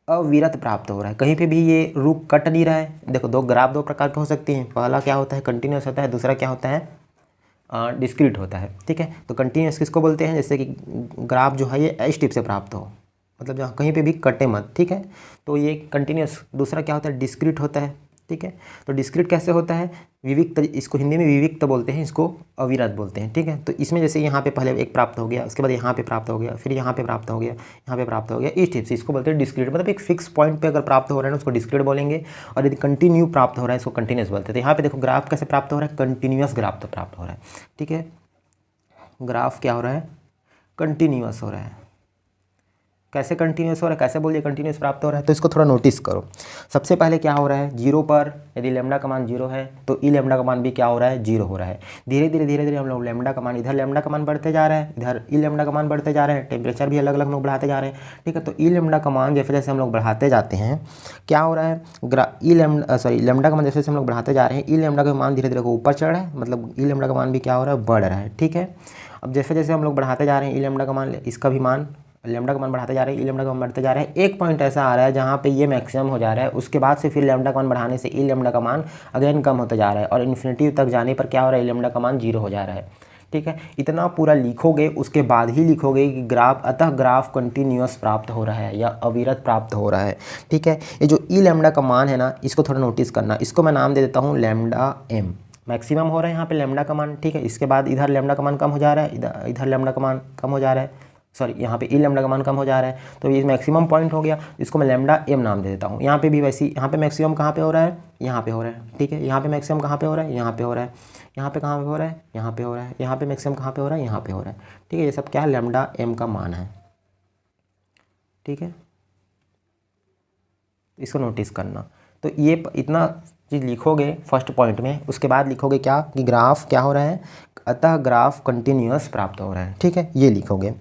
अविरत प्राप्त हो रहा है, कहीं पे भी ये रुक कट नहीं रहा है। देखो दो ग्राफ दो प्रकार के हो सकते हैं, पहला क्या होता है कंटिन्यूअस होता है, दूसरा क्या होता है डिस्क्रीट होता है, ठीक है। तो कंटिन्यूअस किसको बोलते हैं, जैसे कि ग्राफ जो है ये इस टिप से प्राप्त हो, मतलब जहाँ कहीं पे भी कटे मत, ठीक है, तो ये कंटिन्यूअस। दूसरा क्या होता है डिस्क्रीट होता है, ठीक है। तो डिस्क्रीट कैसे होता है, विविक्त, इसको हिंदी में विविक्त बोलते हैं, इसको अविरत बोलते हैं, ठीक है। तो इसमें जैसे यहाँ पे पहले एक प्राप्त हो गया, उसके बाद यहाँ पे प्राप्त हो गया, फिर यहाँ पे प्राप्त हो गया, यहाँ पे प्राप्त हो गया, इस टाइप से इसको बोलते हैं डिस्क्रीट। मतलब एक फिक्स पॉइंट पे अगर प्राप्त हो रहा है ना उसको डिस्क्रीट बोलेंगे, और यदि कंटिन्यू प्राप्त हो रहा है इसको कंटिन्यूस बोलते हैं। तो यहाँ पे देखो ग्राफ कैसे प्राप्त हो रहा है, कंटिन्यूस ग्राफ तो प्राप्त हो रहा है, ठीक है। ग्राफ क्या हो रहा है, कंटिन्यूस हो रहा है। कैसे कंटिन्यूस हो रहा है, कैसे बोलिए कंटिन्यूस प्राप्त हो रहा है, तो इसको थोड़ा नोटिस करो। सबसे पहले क्या हो रहा है, जीरो पर यदि लैम्डा का मान जीरो है तो ई लैम्डा का मान भी क्या हो रहा है, जीरो हो रहा है। धीरे धीरे हम लोग लैम्डा का मान, इधर लैम्डा का मान बढ़ते जा रहा है, इधर ई लैम्डा का मान बढ़ते जा रहे हैं, टेम्परेचर भी अलग अलग हम लोग बढ़ाते जा रहे हैं, ठीक है। तो ई लैम्डा का मान जैसे जैसे हम लोग बढ़ाते जाते हैं क्या हो रहा है, लैम्डा का मान जैसे जैसे हम लोग बढ़ाते जा रहे हैं, ई लैम्डा का मान धीरे धीरे ऊपर चढ़ रहा है, मतलब ई लैम्डा का मान भी क्या हो रहा है, बढ़ रहा है, ठीक है। अब जैसे जैसे हम लोग बढ़ाते जा रहे हैं ई लैम्डा का मान, इसका भी मान, लैम्डा का मान बढ़ाते जा रहे हैं, ई लैम्डा का मान बढ़ते जा रहे हैं। एक पॉइंट ऐसा आ रहा है जहाँ पे ये मैक्सिमम हो जा रहा है, उसके बाद से फिर लैम्डा का मान बढ़ाने से ई लैम्डा का मान अगेन कम होता जा रहा है, और इन्फिनिटी तक जाने पर क्या हो रहा है, ई लैम्डा का मान जीरो हो जा रहा है, ठीक है। इतना पूरा लिखोगे, उसके बाद ही लिखोगे कि ग्राफ, अतः ग्राफ कंटिन्यूअस प्राप्त हो रहा है या अविरत प्राप्त हो रहा है, ठीक है। ये जो ई लैम्डा का मान है ना, इसको थोड़ा नोटिस करना। इसको मैं नाम दे देता हूँ लैम्डा एम। मैक्सिमम हो रहा है यहाँ पे लैम्डा का मान, ठीक है। इसके बाद इधर लैम्डा का मान कम हो जा रहा है, इधर लैम्डा का मान कम हो जा रहा है, सॉरी यहाँ पे ई लैम्डा का मान कम हो जा रहा है, तो ये मैक्सिमम पॉइंट हो गया। इसको मैं लैम्डा एम नाम दे देता हूँ। यहाँ पे भी वैसी, यहाँ पे मैक्सिमम कहाँ पे हो रहा है, यहाँ पे हो रहा है, ठीक है। यहाँ पे मैक्सिमम कहाँ पे हो रहा है, यहाँ पे हो रहा है। यहाँ पे कहाँ पे हो रहा है, यहाँ पे हो रहा है। यहाँ पे मैक्सिमम कहाँ पे हो रहा है, यहाँ पे हो रहा है, ठीक है। ये सब क्या है, लैम्डा एम का मान है, ठीक है। इसको नोटिस करना। तो ये इतना चीज़ लिखोगे फर्स्ट पॉइंट में, उसके बाद लिखोगे क्या कि ग्राफ क्या हो रहा है, अतः ग्राफ कंटिन्यूअस प्राप्त हो रहा है, ठीक है, ये लिखोगे।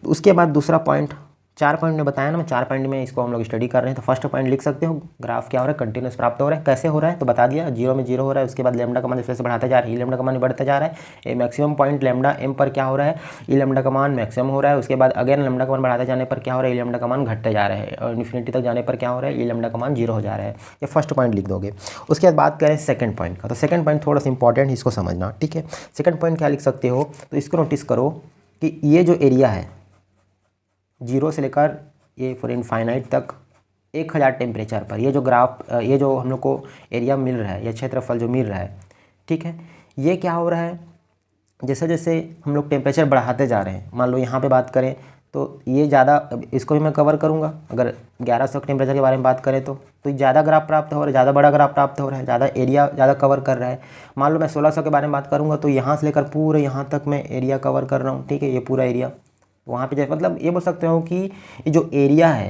उसके बाद दूसरा पॉइंट, 4 पॉइंट में बताया ना, मैं 4 पॉइंट में इसको हम लोग स्टडी कर रहे हैं। तो फर्स्ट पॉइंट लिख सकते हो, ग्राफ क्या हो रहा है, कंटिन्यूअस प्राप्त हो रहा है। कैसे हो रहा है तो बता दिया, जीरो में जीरो हो रहा है, उसके बाद लैम्डा का मान जैसे बढ़ाते जा रहा है, ई लैम्डा का मान बढ़ता जा रहा है। ये मैक्सिमम पॉइंट लैम्डा एम पर क्या हो रहा है, ई लैम्डा का मान मैक्सिमम हो रहा है। उसके बाद अगेन लैम्डा का मान बढ़ाते जाने पर क्या हो रहा है, ई लैम्डा का मान घटते जा रहा है, और इन्फिनिटी तक जाने पर क्या हो रहा है, ई लैम्डा का मान जीरो हो जा रहा है। ये फर्स्ट पॉइंट लिख दोगे। उसके बाद बात करें सेकंड पॉइंट का, तो सेकंड पॉइंट थोड़ा सा इंपॉर्टेंट है, इसको समझना, ठीक है। सेकंड पॉइंट क्या लिख सकते हो, तो इसको नोटिस करो कि ये जो एरिया है जीरो से लेकर ये फॉर इनफाइनाइट तक 1000 टेम्परेचर पर, ये जो ग्राफ, ये जो हम लोग को एरिया मिल रहा है या क्षेत्रफल जो मिल रहा है, ठीक है, ये क्या हो रहा है, जैसे जैसे हम लोग टेम्परेचर बढ़ाते जा रहे हैं, मान लो यहाँ पे बात करें तो ये ज़्यादा, इसको भी मैं कवर करूँगा। अगर 1100 टेम्परेचर के बारे में बात करें तो ज़्यादा ग्राफ प्राप्त हो रहा है, ज़्यादा बड़ा ग्राफ प्राप्त हो रहा है, ज़्यादा एरिया ज़्यादा कवर कर रहा है। मान लो मैं 1600 के बारे में बात करूँगा तो यहाँ से लेकर पूरे यहाँ तक मैं एरिया कवर कर रहा हूँ, ठीक है, ये पूरा एरिया। वहाँ पे जैसे मतलब ये बोल सकते हो कि ये जो एरिया है,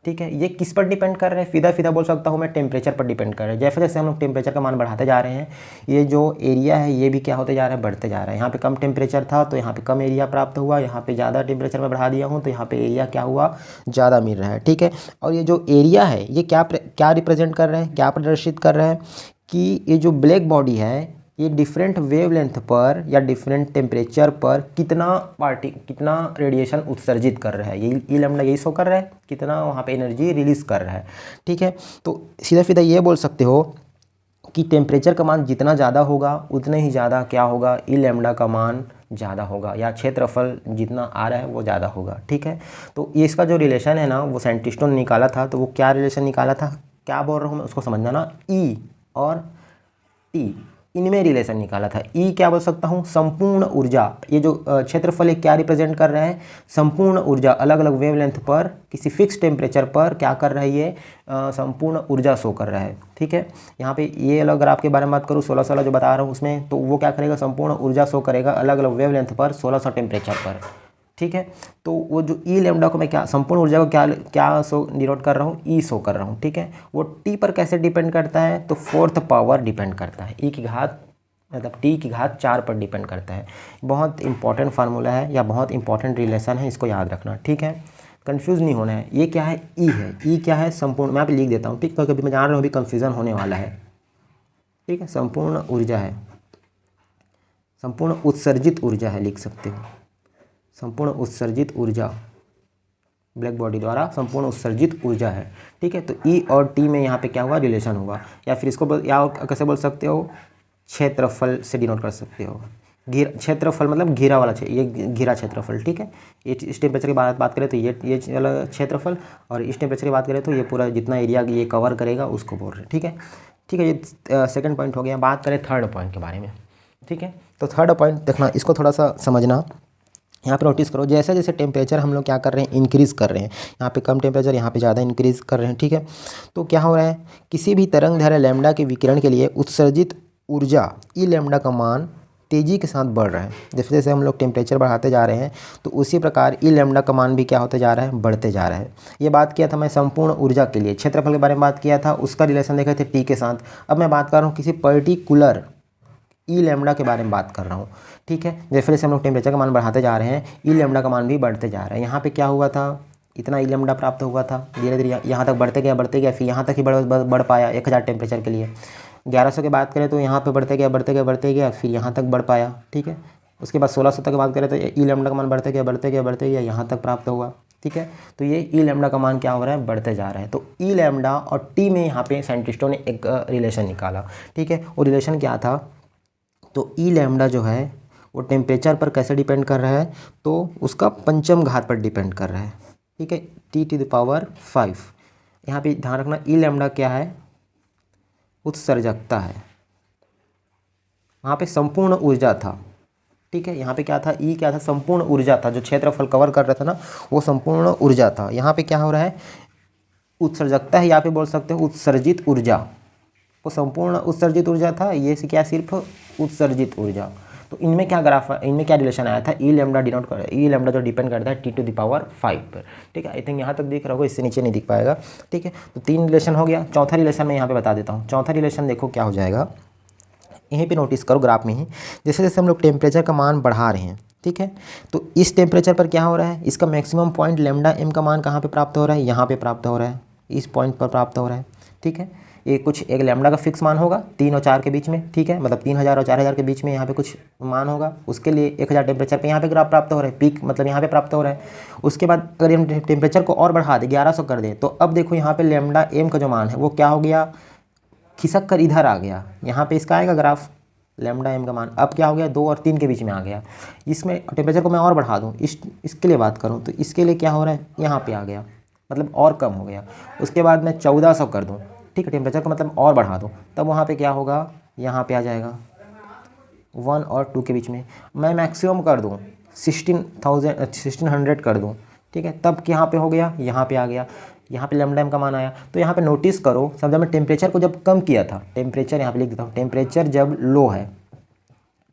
ठीक है, ये किस पर डिपेंड कर रहा है, सीधा बोल सकता हूँ मैं, टेम्परेचर पर डिपेंड कर रहा है। जैसे जैसे हम लोग टेम्परेचर का मान बढ़ाते जा रहे हैं, ये जो एरिया है ये भी क्या होते जा रहा है, बढ़ते जा रहा है। यहाँ पे कम टेम्परेचर था तो यहाँ पे कम एरिया प्राप्त हुआ, यहाँ पे ज़्यादा टेम्परेचर में बढ़ा दिया हूँ तो यहाँ पे एरिया क्या हुआ, ज़्यादा मिल रहा है, ठीक है। और ये जो एरिया है ये क्या रिप्रेजेंट कर रहा है, क्या प्रदर्शित कर रहा है कि ये जो ब्लैक बॉडी है ये डिफरेंट वेवलेंथ पर या डिफरेंट टेम्परेचर पर कितना रेडिएशन उत्सर्जित कर रहा है, ये ई लैम्डा यही शो कर रहा है, कितना वहाँ पे एनर्जी रिलीज़ कर रहा है, ठीक है। तो सीधा ये बोल सकते हो कि टेम्परेचर का मान जितना ज़्यादा होगा उतने ही ज़्यादा क्या होगा, ई लैम्डा का मान ज़्यादा होगा, या क्षेत्रफल जितना आ रहा है वो ज़्यादा होगा, ठीक है। तो ये इसका जो रिलेशन है ना, वो साइंटिस्टों ने निकाला था। तो वो क्या रिलेशन निकाला था, क्या बोल रहा हूँ मैं उसको समझना ना, ई और टी, इनमें रिलेशन निकाला था। ई क्या बोल सकता हूँ, संपूर्ण ऊर्जा, ये जो क्षेत्रफल है क्या रिप्रेजेंट कर रहा है, संपूर्ण ऊर्जा, अलग अलग वेवलेंथ पर किसी फिक्स टेम्परेचर पर क्या कर रहा है, ये संपूर्ण ऊर्जा शो कर रहा है, ठीक है। यहाँ पे ये अलग, अगर आपके बारे में बात करूँ 1600 जो बता रहा हूँ उसमें, तो वो क्या करेगा, संपूर्ण ऊर्जा शो करेगा अलग अलग वेवलेंथ पर 1600 टेम्परेचर पर, ठीक है। तो वो जो ई लैम्डा को मैं क्या, संपूर्ण ऊर्जा को क्या शो डिनोट कर रहा हूँ, ई शो कर रहा हूँ, ठीक है। वो टी पर कैसे डिपेंड करता है, तो 4th पावर डिपेंड करता है, ई की घात मतलब टी की घात 4 पर डिपेंड करता है। बहुत इंपॉर्टेंट फार्मूला है या बहुत इंपॉर्टेंट रिलेशन है, इसको याद रखना, ठीक है, कंफ्यूज नहीं होना है। ये क्या है, ई है, ई क्या है, संपूर्ण, मैं यहाँ पे लिख देता हूँ, ठीक, क्योंकि अभी मैं जान रहा हूँ अभी कन्फ्यूज़न होने वाला है, ठीक है। संपूर्ण ऊर्जा है, संपूर्ण उत्सर्जित ऊर्जा है, लिख सकते हो संपूर्ण उत्सर्जित ऊर्जा, ब्लैक बॉडी द्वारा संपूर्ण उत्सर्जित ऊर्जा है, ठीक है। तो ई और टी में यहाँ पे क्या हुआ, रिलेशन हुआ। या फिर इसको या कैसे बोल सकते हो, क्षेत्रफल से डिनोट कर सकते हो। क्षेत्रफल मतलब घेरा वाला, ये घेरा क्षेत्रफल, ठीक है। इस टेम्परेचर की बात करें तो ये क्षेत्रफल, और इस टेम्परेचर की बात करें तो ये पूरा जितना एरिया ये कवर करेगा उसको बोल रहे हैं, ठीक है। ठीक है, ये सेकंड पॉइंट हो गया। बात करें थर्ड पॉइंट के बारे में, ठीक है। तो थर्ड पॉइंट देखना, इसको थोड़ा सा समझना। यहाँ पे नोटिस करो, जैसे जैसे टेम्परेचर हम लोग क्या कर रहे हैं, इंक्रीज़ कर रहे हैं। यहाँ पे कम टेम्परेचर, यहाँ पे ज़्यादा इंक्रीज़ कर रहे हैं, ठीक है। तो क्या हो रहा है, किसी भी तरंग दैर्घ्य लैम्डा के विकिरण के लिए उत्सर्जित ऊर्जा ई लैम्डा का मान तेज़ी के साथ बढ़ रहा है। जैसे जैसे हम लोग टेम्परेचर बढ़ाते जा रहे हैं तो उसी प्रकार ई लैम्डा का मान भी क्या होते जा रहा है, बढ़ते जा रहा है। ये बात किया था मैं संपूर्ण ऊर्जा के लिए, क्षेत्रफल के बारे में बात किया था, उसका रिलेशन देखे थे टी के साथ। अब मैं बात कर रहा हूँ किसी पर्टिकुलर ई लैम्डा के बारे में बात कर रहा हूँ, ठीक है। जैसे जैसे हम लोग टेम्परेचर का मान बढ़ाते जा रहे हैं, ई लैम्डा का मान भी बढ़ते जा रहा है। यहाँ पे क्या हुआ था, इतना ई लैम्डा प्राप्त हुआ था, धीरे धीरे यहाँ तक बढ़ते गया, फिर यहाँ तक ही बढ़ पाया 1000 टेम्परेचर के लिए। 1100 की बात करें तो यहाँ पे बढ़ते गया, फिर यहाँ तक बढ़ पाया, ठीक है। उसके बाद 1600 तक की बात करें तो ई लैम्डा का मान बढ़ते गया, यहाँ तक प्राप्त हुआ, ठीक है। तो ये ई लैम्डा का मान क्या हो रहा है, बढ़ते जा रहा है। तो ई लैम्डा और टी में यहाँ पे साइंटिस्टों ने एक रिलेशन निकाला, ठीक है। वो रिलेशन क्या था, तो ई लैम्डा जो है वो टेम्परेचर पर कैसे डिपेंड कर रहा है, तो उसका पंचम घात पर डिपेंड कर रहा है, ठीक है, T⁵ यहाँ पे ध्यान रखना, ई लैम्डा क्या है, उत्सर्जकता है। वहाँ पे संपूर्ण ऊर्जा था, ठीक है। यहाँ पे क्या था, ई क्या था, संपूर्ण ऊर्जा था, जो क्षेत्रफल कवर कर रहा था ना वो संपूर्ण ऊर्जा था। यहाँ पे क्या हो रहा है, उत्सर्जकता है, यहाँ पे बोल सकते हो उत्सर्जित ऊर्जा, वो संपूर्ण उत्सर्जित ऊर्जा था, ये से क्या सिर्फ उत्सर्जित ऊर्जा। तो इनमें क्या ग्राफ, इनमें क्या रिलेशन आया था, ई लैम्डा डिनोट कर, ई लैम्डा जो डिपेंड करता है T⁵ पर, ठीक है। आई थिंक यहाँ तक दिख रहा होगा, इससे नीचे नहीं दिख पाएगा, ठीक है। तो 3 रिलेशन हो गया। चौथा रिलेशन मैं यहाँ पे बता देता हूँ। चौथा रिलेशन देखो क्या हो जाएगा, यहीं पे नोटिस करो ग्राफ में ही, जैसे जैसे हम लोग टेम्परेचर का मान बढ़ा रहे हैं, ठीक है। तो इस टेम्परेचर पर क्या हो रहा है, इसका मैक्सिमम पॉइंट लैम्डा एम का मान कहाँ पे प्राप्त हो रहा है, यहाँ पे प्राप्त हो रहा है, इस पॉइंट पर प्राप्त हो रहा है, ठीक है। ये कुछ एक लैम्डा का फिक्स मान होगा 3 और 4 के बीच में, ठीक है, मतलब 3000 और 4000 के बीच में यहाँ पे कुछ मान होगा, उसके लिए 1000 टेम्परेचर पे यहाँ पे ग्राफ प्राप्त हो रहा है, पीक मतलब यहाँ पे प्राप्त हो रहा है। उसके बाद अगर हम टेम्परेचर को और बढ़ा दें, 1100 कर दें, तो अब देखो यहाँ पे लैम्डा एम का जो मान है वो क्या हो गया, खिसक कर इधर आ गया। यहाँ पे इसका आएगा ग्राफ, लैम्डा एम का मान अब क्या हो गया, 2 और 3 के बीच में आ गया। इसमें टेम्परेचर को मैं और बढ़ा दूँ, इसके लिए बात करूँ तो इसके लिए क्या हो रहा है, यहाँ पे आ गया, मतलब और कम हो गया। उसके बाद मैं 1400 कर दूँ, ठीक है, टेम्परेचर को मतलब और बढ़ा दूँ, तब वहाँ पे क्या होगा, यहाँ पे आ जाएगा 1 और 2 के बीच में। मैं मैक्सिमम कर दूँ 1600 कर दूँ, ठीक है, तब यहाँ पे हो गया, यहाँ पे आ गया, यहाँ पे लैम्डा एम का मान आया। तो यहाँ पे नोटिस करो, समझा, मैं टेम्परेचर को जब कम किया था, टेम्परेचर यहाँ पे लिख देता हूँ, टेम्परेचर जब लो है,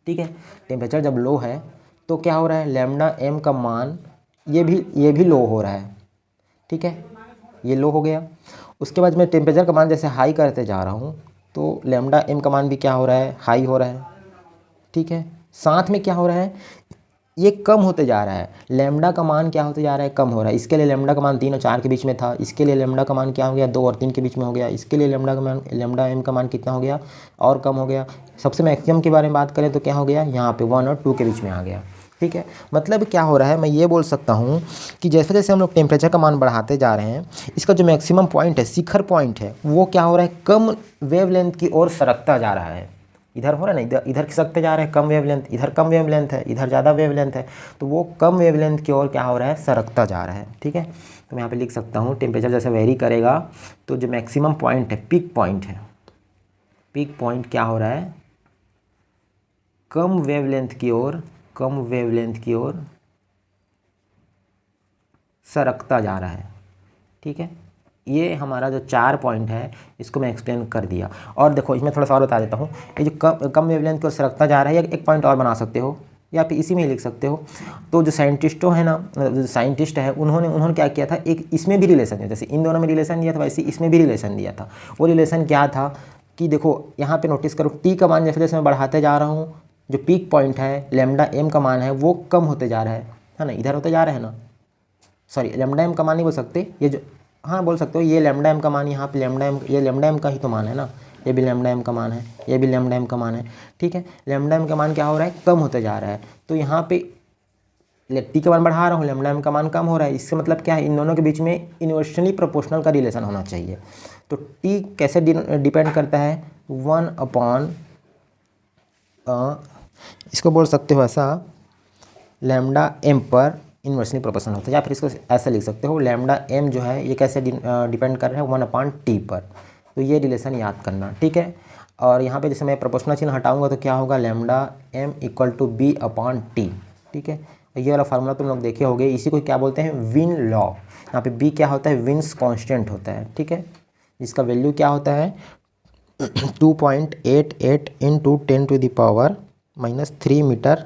ठीक है, टेम्परेचर जब लो है तो क्या हो रहा है, लैम्डा एम का मान ये भी लो हो रहा है, ठीक है, ये लो हो गया। उसके बाद मैं टेम्परेचर का मान जैसे हाई करते जा रहा हूँ तो लैम्डा एम का मान भी क्या हो रहा है, हाई हो रहा है, ठीक है। साथ में क्या हो रहा है, ये कम होते जा रहा है, लैम्डा का मान क्या होते जा रहा है, कम हो रहा है। इसके लिए लैम्डा का मान 3 और 4 के बीच में था, इसके लिए लैम्डा का मान क्या हो गया, 2 और 3 के बीच में हो गया। इसके लिए लैम्डा एम का मान कितना हो गया, और कम हो गया। सबसे मैक्सिमम के बारे में बात करें तो क्या हो गया, यहाँ पे 1 और 2 के बीच में आ गया, ठीक है। मतलब क्या हो रहा है, मैं ये बोल सकता हूँ कि जैसे जैसे हम लोग टेम्परेचर का मान बढ़ाते जा रहे हैं, इसका जो मैक्सिमम पॉइंट है, शिखर पॉइंट है, वो क्या हो रहा है, कम वेवलेंथ की ओर सरकता जा रहा है। इधर हो रहा है ना, इधर खिसकते जा रहे हैं, कम वेवलेंथ, इधर कम वेवलेंथ है, इधर ज़्यादा वेवलेंथ है, तो वो कम वेवलेंथ की ओर क्या हो रहा है, सरकता जा रहा है, ठीक है। तो मैं यहाँ पे लिख सकता हूँ, टेम्परेचर जैसे वेरी करेगा तो जो मैक्सिमम पॉइंट है, पीक पॉइंट है, पीक पॉइंट क्या हो रहा है, कम वेवलेंथ की ओर सरकता जा रहा है, ठीक है। ये हमारा जो 4 पॉइंट है इसको मैं एक्सप्लेन कर दिया। और देखो इसमें थोड़ा सा और बता देता हूँ, ये जो कम वेवलेंथ की ओर सरकता जा रहा है, एक पॉइंट और बना सकते हो या फिर इसी में ही लिख सकते हो। तो जो साइंटिस्टों है ना, जो साइंटिस्ट है, उन्होंने क्या किया था, एक इसमें भी रिलेशन दिया, जैसे इन दोनों में रिलेशन दिया था वैसे इसमें भी रिलेशन दिया था। वो रिलेशन क्या था कि देखो यहाँ पे नोटिस करो, टी का मान जैसे जैसे मैं बढ़ाते जा रहा हूँ, जो पीक पॉइंट है लैम्डा एम का मान है वो कम होते जा रहा है ना, इधर होते जा रहा है ना, सॉरी लैम्डा एम का मान नहीं बोल सकते, ये जो, हाँ बोल सकते हो, ये लैम्डा एम का मान, यहाँ पे लैम्डा एम, ये लैम्डा एम का ही तो मान है ना, ये भी लैम्डा एम का मान है, ये भी लैम्डा एम का मान है, ठीक है। लैम्डा एम का मान क्या हो रहा है, कम होते जा रहा है। तो यहाँ पे टी का मान बढ़ा रहा हूँ, लैम्डा एम का मान कम हो रहा है, इससे मतलब क्या है, इन दोनों के बीच में इन्वर्सली प्रोपोर्शनल का रिलेशन होना चाहिए। तो टी कैसे डिपेंड करता है, 1/, इसको बोल सकते हो ऐसा, लैम्डा एम पर इन्वर्सली प्रोपोर्शनल होता है, या फिर इसको ऐसा लिख सकते हो, लैम्डा एम जो है ये कैसे डिपेंड कर रहा है, 1/T पर, तो ये रिलेशन याद करना, ठीक है। और यहाँ पे जैसे मैं प्रोपोर्शनल चिन्ह हटाऊंगा तो क्या होगा, lambda M equal to B upon T, ठीक है। ये वाला फार्मूला तुम लोग देखे होगे, इसी को क्या बोलते हैं, विन लॉ। यहाँ पे बी क्या होता है, विन्स कांस्टेंट होता है, ठीक है, जिसका वैल्यू क्या होता है 2.88 इंटू 10⁻³ मीटर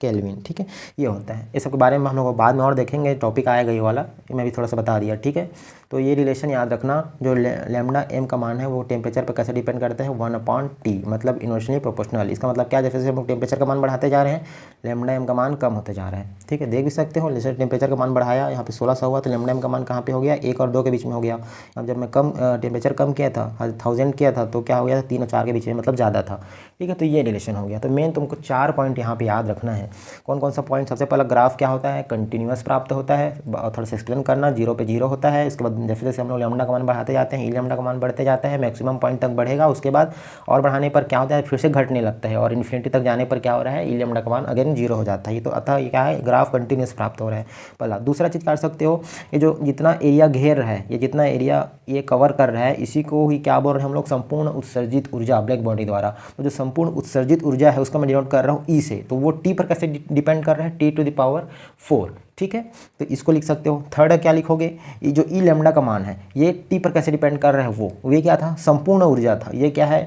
केल्विन, ठीक है, ये होता है। इस सब के बारे में हम लोग बाद में और देखेंगे, टॉपिक आएगा ये वाला, मैं भी थोड़ा सा बता दिया, ठीक है। तो ये रिलेशन याद रखना, जो लैम्डा एम का मान है वो टेम्परेचर पर कैसे डिपेंड करता है, 1/T, मतलब इन्वर्सली प्रोपोर्शनल। इसका मतलब क्या, जैसे हम लोग टेम्परेचर का मान बढ़ाते जा रहे हैं, लैम्डा एम का मान कम होते जा रहा है, ठीक है। देख भी सकते हो, जैसे टेम्परेचर का मान बढ़ाया, यहाँ पे 1600 हुआ, तो लैम्डा एम का मान कहाँ पे हो गया, 1 और 2 के बीच में हो गया। अब जब मैं कम टेम्परेचर कम किया था, 1000 किया था, तो क्या हो गया था, 3 और 4 के बीच में, मतलब ज़्यादा था, ठीक है। तो ये रिलेशन हो गया। तो मेन तुमको 4 पॉइंट यहाँ पे याद रखना है। कौन कौन सा पॉइंट, सबसे पहला ग्राफ क्या होता है, कंटिन्यूअस प्राप्त होता है, और थोड़ा सा एक्सप्लेन करना, 0 पे 0 होता है। इसके बाद जैसे जैसे हम लोग लैम्डा का मान बढ़ाते जाते हैं, ई लैम्डा का मान बढ़ते जाता है, मैक्सिमम पॉइंट तक बढ़ेगा, उसके बाद और बढ़ाने पर क्या होता है, फिर से घटने लगता है, और इन्फिनिटी तक जाने पर क्या हो रहा है, ई लैम्डा का मान अगेन 0 हो जाता है। ये तो अतः ये क्या है, ग्राफ कंटिन्यूस प्राप्त हो रहा है पहला। दूसरा चीज़ कर सकते हो, ये जो जितना एरिया घेर रहा है, ये जितना एरिया ये कवर कर रहा है, इसी को ही क्या बोल रहे हैं हम लोग, संपूर्ण उत्सर्जित ऊर्जा ब्लैक बॉडी द्वारा। तो जो संपूर्ण उत्सर्जित ऊर्जा है उसका मैं डिनोट कर रहा हूँ ई से, तो वो टी पर कैसे डिपेंड कर रहा है, T⁴, ठीक है। तो इसको लिख सकते हो। थर्ड क्या लिखोगे, ये जो ई लैम्डा का मान है ये टी पर कैसे डिपेंड कर रहा है, वो ये क्या था, संपूर्ण ऊर्जा था, ये क्या है,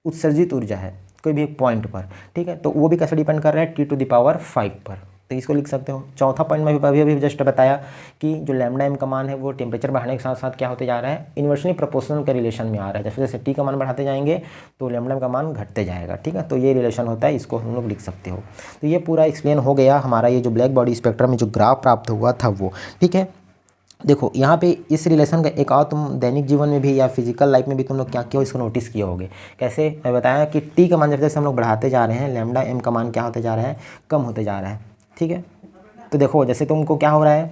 उत्सर्जित ऊर्जा है कोई भी एक पॉइंट पर, ठीक है। तो वो भी कैसे डिपेंड कर रहा है, T⁵ पर, तो इसको लिख सकते हो। चौथा पॉइंट में अभी जस्ट बताया कि जो लैम्डा एम का मान है वो टेम्परेचर बढ़ाने के साथ साथ क्या होते जा रहा है, इन्वर्सली प्रोपोर्शनल के रिलेशन में आ रहा है। जैसे जैसे टी का मान बढ़ाते जाएंगे तो लैम्डा एम का मान घटते जाएगा, ठीक है। तो ये रिलेशन होता है, इसको हम लोग लिख सकते हो। तो ये पूरा एक्सप्लेन हो गया हमारा, ये जो ब्लैक बॉडी स्पेक्ट्रम में जो ग्राफ प्राप्त हुआ था वो, ठीक है। देखो यहाँ पे इस रिलेशन का एक और तुम दैनिक जीवन में भी या फिजिकल लाइफ में भी तुम लोग क्या किया इसको नोटिस किए होगे। कैसे, मैं बताया कि टी का मान जब जैसे हम लोग बढ़ाते जा रहे हैं, लैम्डा एम का मान क्या होते जा रहा है, कम होते जा रहा है, ठीक है। तो देखो जैसे तुमको क्या हो रहा है,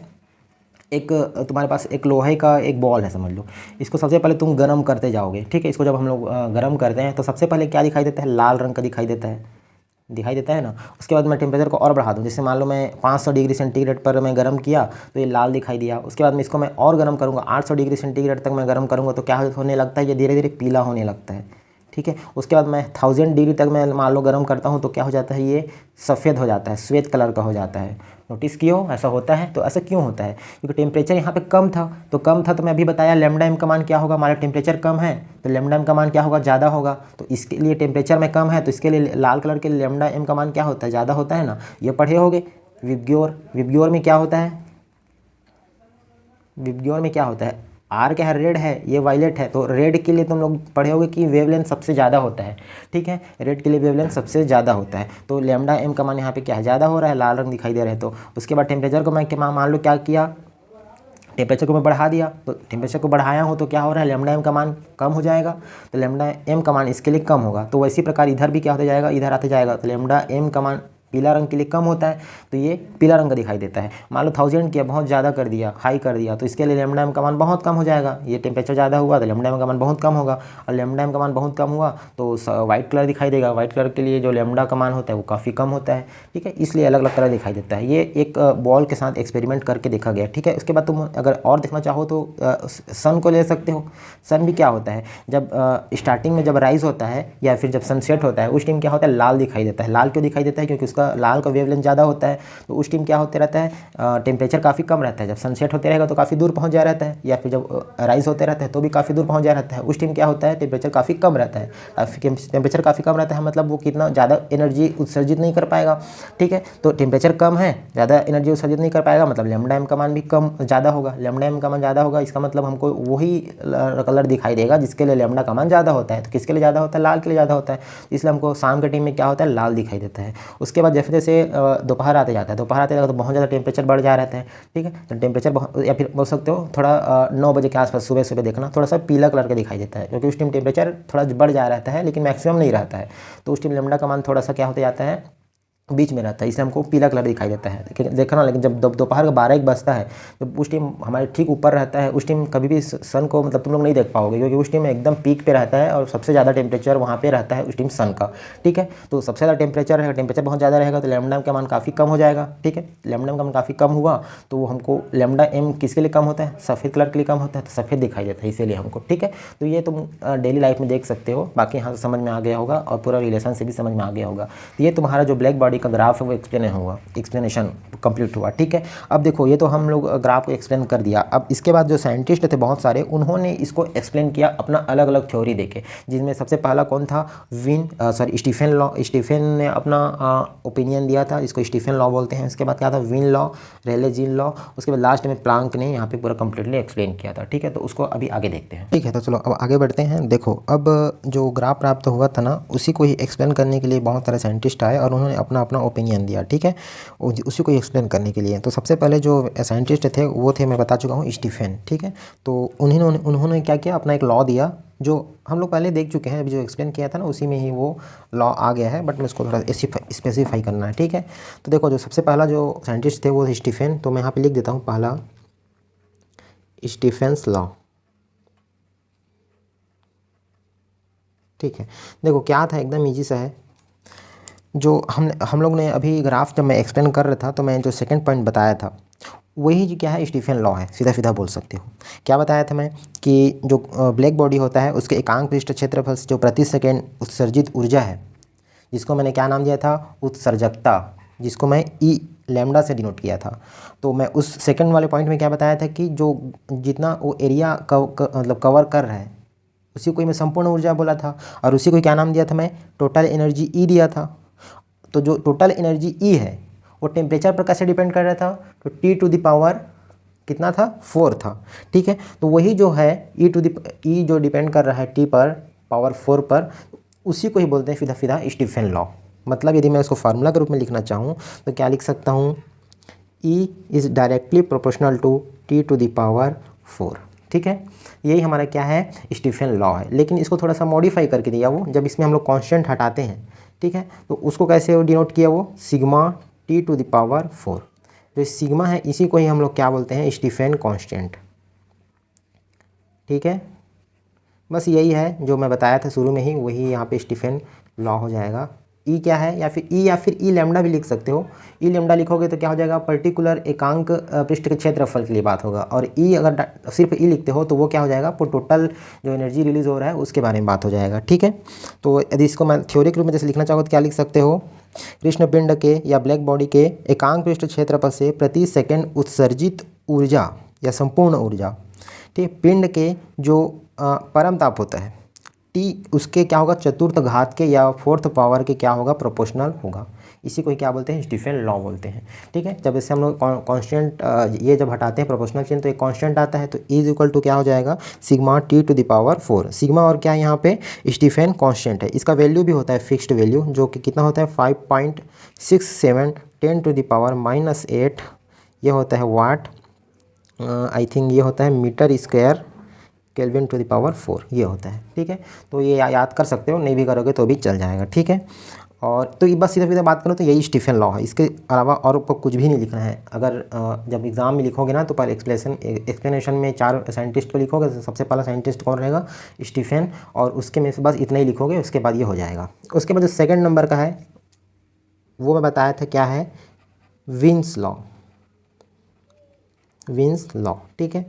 एक तुम्हारे पास एक लोहे का एक बॉल है समझ लो, इसको सबसे पहले तुम गर्म करते जाओगे, ठीक है। इसको जब हम लोग गर्म करते हैं तो सबसे पहले क्या दिखाई देता है, लाल रंग का दिखाई देता है ना। उसके बाद मैं टेम्परेचर को और बढ़ा दूँ, जैसे मान लो मैं 500 डिग्री सेंटीग्रेड पर मैं गर्म किया तो ये लाल दिखाई दिया। उसके बाद में इसको मैं और गर्म करूँगा, 800 डिग्री सेंटीग्रेड तक मैं गर्म करूँगा तो क्या होने लगता है, ये धीरे धीरे पीला होने लगता है, ठीक है। उसके बाद मैं 1000 डिग्री तक मैं मान लो गर्म करता हूँ तो क्या हो जाता है, ये सफ़ेद हो जाता है, श्वेत कलर का हो जाता है। नोटिस किए हो ऐसा होता है। तो ऐसा क्यों होता है, क्योंकि टेम्परेचर यहाँ पे कम था, तो मैं अभी बताया लैम्डा एम का मान क्या होगा, हमारा टेम्परेचर कम है तो लैम्डा एम का मान क्या होगा, ज़्यादा होगा। तो इसके लिए टेम्परेचर में कम है तो इसके लिए लाल कलर के लैम्डा एम का मान क्या होता है, ज़्यादा होता है ना। ये पढ़े होगे विबग्योर में क्या होता है, विबग्योर में क्या होता है, आर क्या है, रेड है, ये वायलेट है। तो रेड के लिए तुम लोग पढ़े होगे कि वेवलेंथ सबसे ज़्यादा होता है, ठीक है। रेड के लिए वेवलेंथ सबसे ज़्यादा होता है। तो लैम्डा एम का मान यहाँ पे क्या है, ज़्यादा हो रहा है, लाल रंग दिखाई दे रहा है। तो उसके बाद टेम्परेचर को मैं मान लो क्या किया, टेम्परेचर को मैं बढ़ा दिया। तो टेम्परेचर को बढ़ाया हूँ तो क्या हो रहा है, लैम्डा एम का मान कम हो जाएगा, तो लैम्डा एम का मान इसके लिए कम होगा। तो इसी प्रकार इधर भी क्या होता जाएगा, इधर आते जाएगा तो लैम्डा एम का मान पीला रंग के लिए कम होता है तो ये पीला रंग का दिखाई देता है। मान लो 1000 किया, बहुत ज़्यादा कर दिया, हाई कर दिया, तो इसके लिए लैम्डा एम का मान बहुत कम हो जाएगा। ये टेम्परेचर ज़्यादा हुआ तो लैम्डा एम का मान बहुत कम होगा, और लैम्डा एम का मान बहुत कम हुआ तो वाइट कलर दिखाई देगा। वाइट कलर के लिए जो लैम्डा का मान होता है वो काफ़ी कम होता है, ठीक है। इसलिए अलग अलग कलर दिखाई देता है। ये एक बॉल के साथ एक्सपेरिमेंट करके देखा गया, ठीक है। उसके बाद तुम अगर और देखना चाहो तो सन को ले सकते हो। सन भी क्या होता है, जब स्टार्टिंग में जब राइज होता है या फिर जब सनसेट होता है उस टाइम क्या होता है, लाल दिखाई देता है। लाल क्यों दिखाई देता है, क्योंकि उसका लाल का वेवलेंथ ज़्यादा होता है। तो उस टाइम क्या होते रहता है, टेम्परेचर काफ़ी कम रहता है। जब सनसेट होते रहेगा तो काफ़ी दूर पहुंच जा रहता है, या फिर जब राइज होते रहता है तो भी काफ़ी दूर पहुंच जा रहता है। उस टाइम क्या होता है, टेम्परेचर काफ़ी कम रहता है। टेम्परेचर काफ़ी कम रहता है मतलब वो कितना ज़्यादा एनर्जी उत्सर्जित नहीं कर पाएगा, ठीक है। तो टेम्परेचर कम है, ज़्यादा एनर्जी उत्सर्जित नहीं कर पाएगा, मतलब लैम्डा एम का मान भी ज़्यादा होगा। लैम्डा एम का मान ज़्यादा होगा, इसका मतलब हमको वही कलर दिखाई देगा जिसके लिए लैम्डा का मान ज़्यादा होता है। तो किसके लिए ज़्यादा होता है, लाल के लिए ज़्यादा होता है। इसलिए हमको शाम के टाइम में क्या होता है, लाल दिखाई देता है। उसके बाद जैसे जैसे दोपहर आते जाता है, दोपहर आते जाता है तो बहुत ज़्यादा टेम्परेचर बढ़ जा रहता है, ठीक है। तो टेम्परेचर या फिर बोल सकते हो थोड़ा 9 बजे के आसपास सुबह सुबह देखना थोड़ा सा पीला कलर का दिखाई देता है, क्योंकि उस टाइम टेम्परेचर थोड़ा बढ़ जा रहता है लेकिन मैक्सिमम नहीं रहता है। तो उस टाइम लैम्डा का मान थोड़ा सा क्या होते जाता है, बीच में रहता है, इसलिए हमको पीला कलर दिखाई देता है। देखना, लेकिन जब दोपहर का 12-1 बजता है तो उस टाइम हमारे ठीक ऊपर रहता है, उस टाइम कभी भी सन को मतलब तुम लोग नहीं देख पाओगे, क्योंकि उस टाइम एकदम पीक पे रहता है और सबसे ज़्यादा टेम्परेचर वहाँ पे रहता है उस टाइम सन का। ठीक है, तो सबसे ज़्यादा टेम्परेचर रहेगा, टेम्परेचर बहुत ज़्यादा रहेगा तो लैम्डा का मान काफ़ी कम हो जाएगा। ठीक है, लैम्डा का मान काफ़ी कम हुआ तो हमको लैम्डा एम किसके लिए कम होता है, सफ़ेद कलर के लिए कम होता है, तो सफ़ेद दिखाई देता है इसीलिए हमको। ठीक है, तो ये तुम डेली लाइफ में देख सकते हो, बाकी यहाँ से समझ में आ गया होगा और पूरा रिलेशन से भी समझ में आ गया होगा। तो ये तुम्हारा जो ब्लैक बॉडी का ग्राफ है वो एक्सप्लेनेशन कंप्लीट हुआ। ठीक है, अब देखो ये तो हम लोग ग्राफ को एक्सप्लेन कर दिया। अब इसके बाद जो साइंटिस्ट थे बहुत सारे, उन्होंने इसको एक्सप्लेन किया अपना अलग अलग थ्योरी देके, जिसमें सबसे पहला कौन था, स्टीफन ने अपना ओपिनियन दिया था, इसको स्टीफन लॉ बोलते हैं। उसके बाद क्या था, win law, Rayleigh Jeans law. उसके बाद लास्ट में प्लांक ने यहाँ पे पूरा कंप्लीटली एक्सप्लेन किया था। ठीक है, तो उसको अभी आगे देखते हैं। ठीक है, तो चलो अब आगे बढ़ते हैं। देखो अब जो ग्राफ प्राप्त हुआ था ना, उसी को ही एक्सप्लेन करने के लिए बहुत सारे साइंटिस्ट आए और उन्होंने अपना अपना ओपिनियन दिया। ठीक है, उसी को एक्सप्लेन करने के लिए तो सबसे पहले जो साइंटिस्ट थे वो थे, मैं बता चुका हूँ, स्टीफन। ठीक है, तो उन्होंने क्या किया, अपना एक लॉ दिया जो हम लोग पहले देख चुके हैं, अभी जो एक्सप्लेन किया था ना उसी में ही वो लॉ आ गया है, बट मैं इसको थोड़ा स्पेसिफाई करना है। ठीक है, तो देखो जो सबसे पहला जो साइंटिस्ट थे वो स्टीफन, तो मैं यहाँ पे लिख देता हूँ पहला स्टीफेंस लॉ। ठीक है, देखो क्या था, एकदम ईजी सा है। जो हम लोग ने अभी ग्राफ जब मैं एक्सप्लेन कर रहा था तो मैं जो सेकंड पॉइंट बताया था वही जो क्या है, स्टीफन लॉ है, सीधा सीधा बोल सकते हो। क्या बताया था मैं कि जो ब्लैक बॉडी होता है उसके एकांक पृष्ठ क्षेत्रफल से जो प्रति सेकेंड उत्सर्जित ऊर्जा है, जिसको मैंने क्या नाम दिया था, उत्सर्जकता, जिसको मैं ई लैम्डा से डिनोट किया था। तो मैं उस सेकंड वाले पॉइंट में क्या बताया था कि जो जितना वो एरिया मतलब कवर कर रहा है उसी को ही मैं संपूर्ण ऊर्जा बोला था, और उसी को क्या नाम दिया था मैं, टोटल एनर्जी ई दिया था। तो जो टोटल एनर्जी ई है वो टेम्परेचर पर कैसे डिपेंड कर रहा था, तो T⁻⁴ कितना था, 4 था। ठीक है, तो वही जो है ई जो डिपेंड कर रहा है T पर पावर 4 पर, उसी को ही बोलते हैं सीधा स्टीफन लॉ। मतलब यदि मैं उसको फार्मूला के रूप में लिखना चाहूँ तो क्या लिख सकता हूँ, E is directly proportional to T⁻⁴। ठीक है, यही हमारा क्या है, स्टीफन लॉ है। लेकिन इसको थोड़ा सा मॉडिफाई करके दिया वो, जब इसमें हम लोग कांस्टेंट हटाते हैं। ठीक है, तो उसको कैसे डिनोट किया वो, सिग्मा T⁴। जो सिग्मा है इसी को ही हम लोग क्या बोलते हैं, स्टीफन कांस्टेंट। ठीक है, बस यही है जो मैं बताया था शुरू में ही, वही यहाँ पे स्टीफन लॉ हो जाएगा। ई क्या है, या फिर ई लैम्डा भी लिख सकते हो। ई लैम्डा लिखोगे तो क्या हो जाएगा, पर्टिकुलर एकांक पृष्ठ के क्षेत्रफल के लिए बात होगा, और ई अगर सिर्फ ई लिखते हो तो वो क्या हो जाएगा, वो टोटल जो एनर्जी रिलीज हो रहा है उसके बारे में बात हो जाएगा। ठीक है, तो यदि इसको मैं थ्योरी के रूप में जैसे लिखना चाहो तो क्या लिख सकते हो, कृष्णपिंड के या ब्लैक बॉडी के एकांक पृष्ठ क्षेत्रफल से प्रति सेकेंड उत्सर्जित ऊर्जा या संपूर्ण ऊर्जा, ठीक, पिंड के जो परम ताप होता है टी, उसके क्या होगा, चतुर्थ घात के या 4th पावर के क्या होगा, प्रोपोर्शनल होगा। इसी को ही क्या बोलते हैं, स्टीफन लॉ बोलते हैं। ठीक है, जब इससे हम लोग कांस्टेंट ये जब हटाते हैं प्रोपोर्शनल चिन्ह तो एक कांस्टेंट आता है, तो इज इक्वल टू क्या हो जाएगा, सिग्मा T⁴। सिग्मा और क्या यहाँ पे स्टीफन कांस्टेंट है, इसका वैल्यू भी होता है फिक्स्ड वैल्यू, जो कि कितना होता है 5.67 10⁻⁸ ये होता है वाट, आई थिंक ये होता है मीटर स्क्वायर केल्विन T⁴ ये होता है। ठीक है, तो ये याद कर सकते हो, नहीं भी करोगे तो भी चल जाएगा। ठीक है, और तो ये बस सीधा बात करो तो यही स्टीफन लॉ है, इसके अलावा और ऊपर कुछ भी नहीं लिखना है। अगर जब एग्जाम में लिखोगे ना तो पहले एक्सप्लेनेशन में 4 साइंटिस्ट को लिखोगे, तो सबसे पहला साइंटिस्ट कौन रहेगा, स्टीफन, और उसके में से बस इतना ही लिखोगे, उसके बाद ये हो जाएगा। उसके बाद जो सेकेंड नंबर का है वो मैं बताया था क्या है, विन्स लॉ। ठीक है,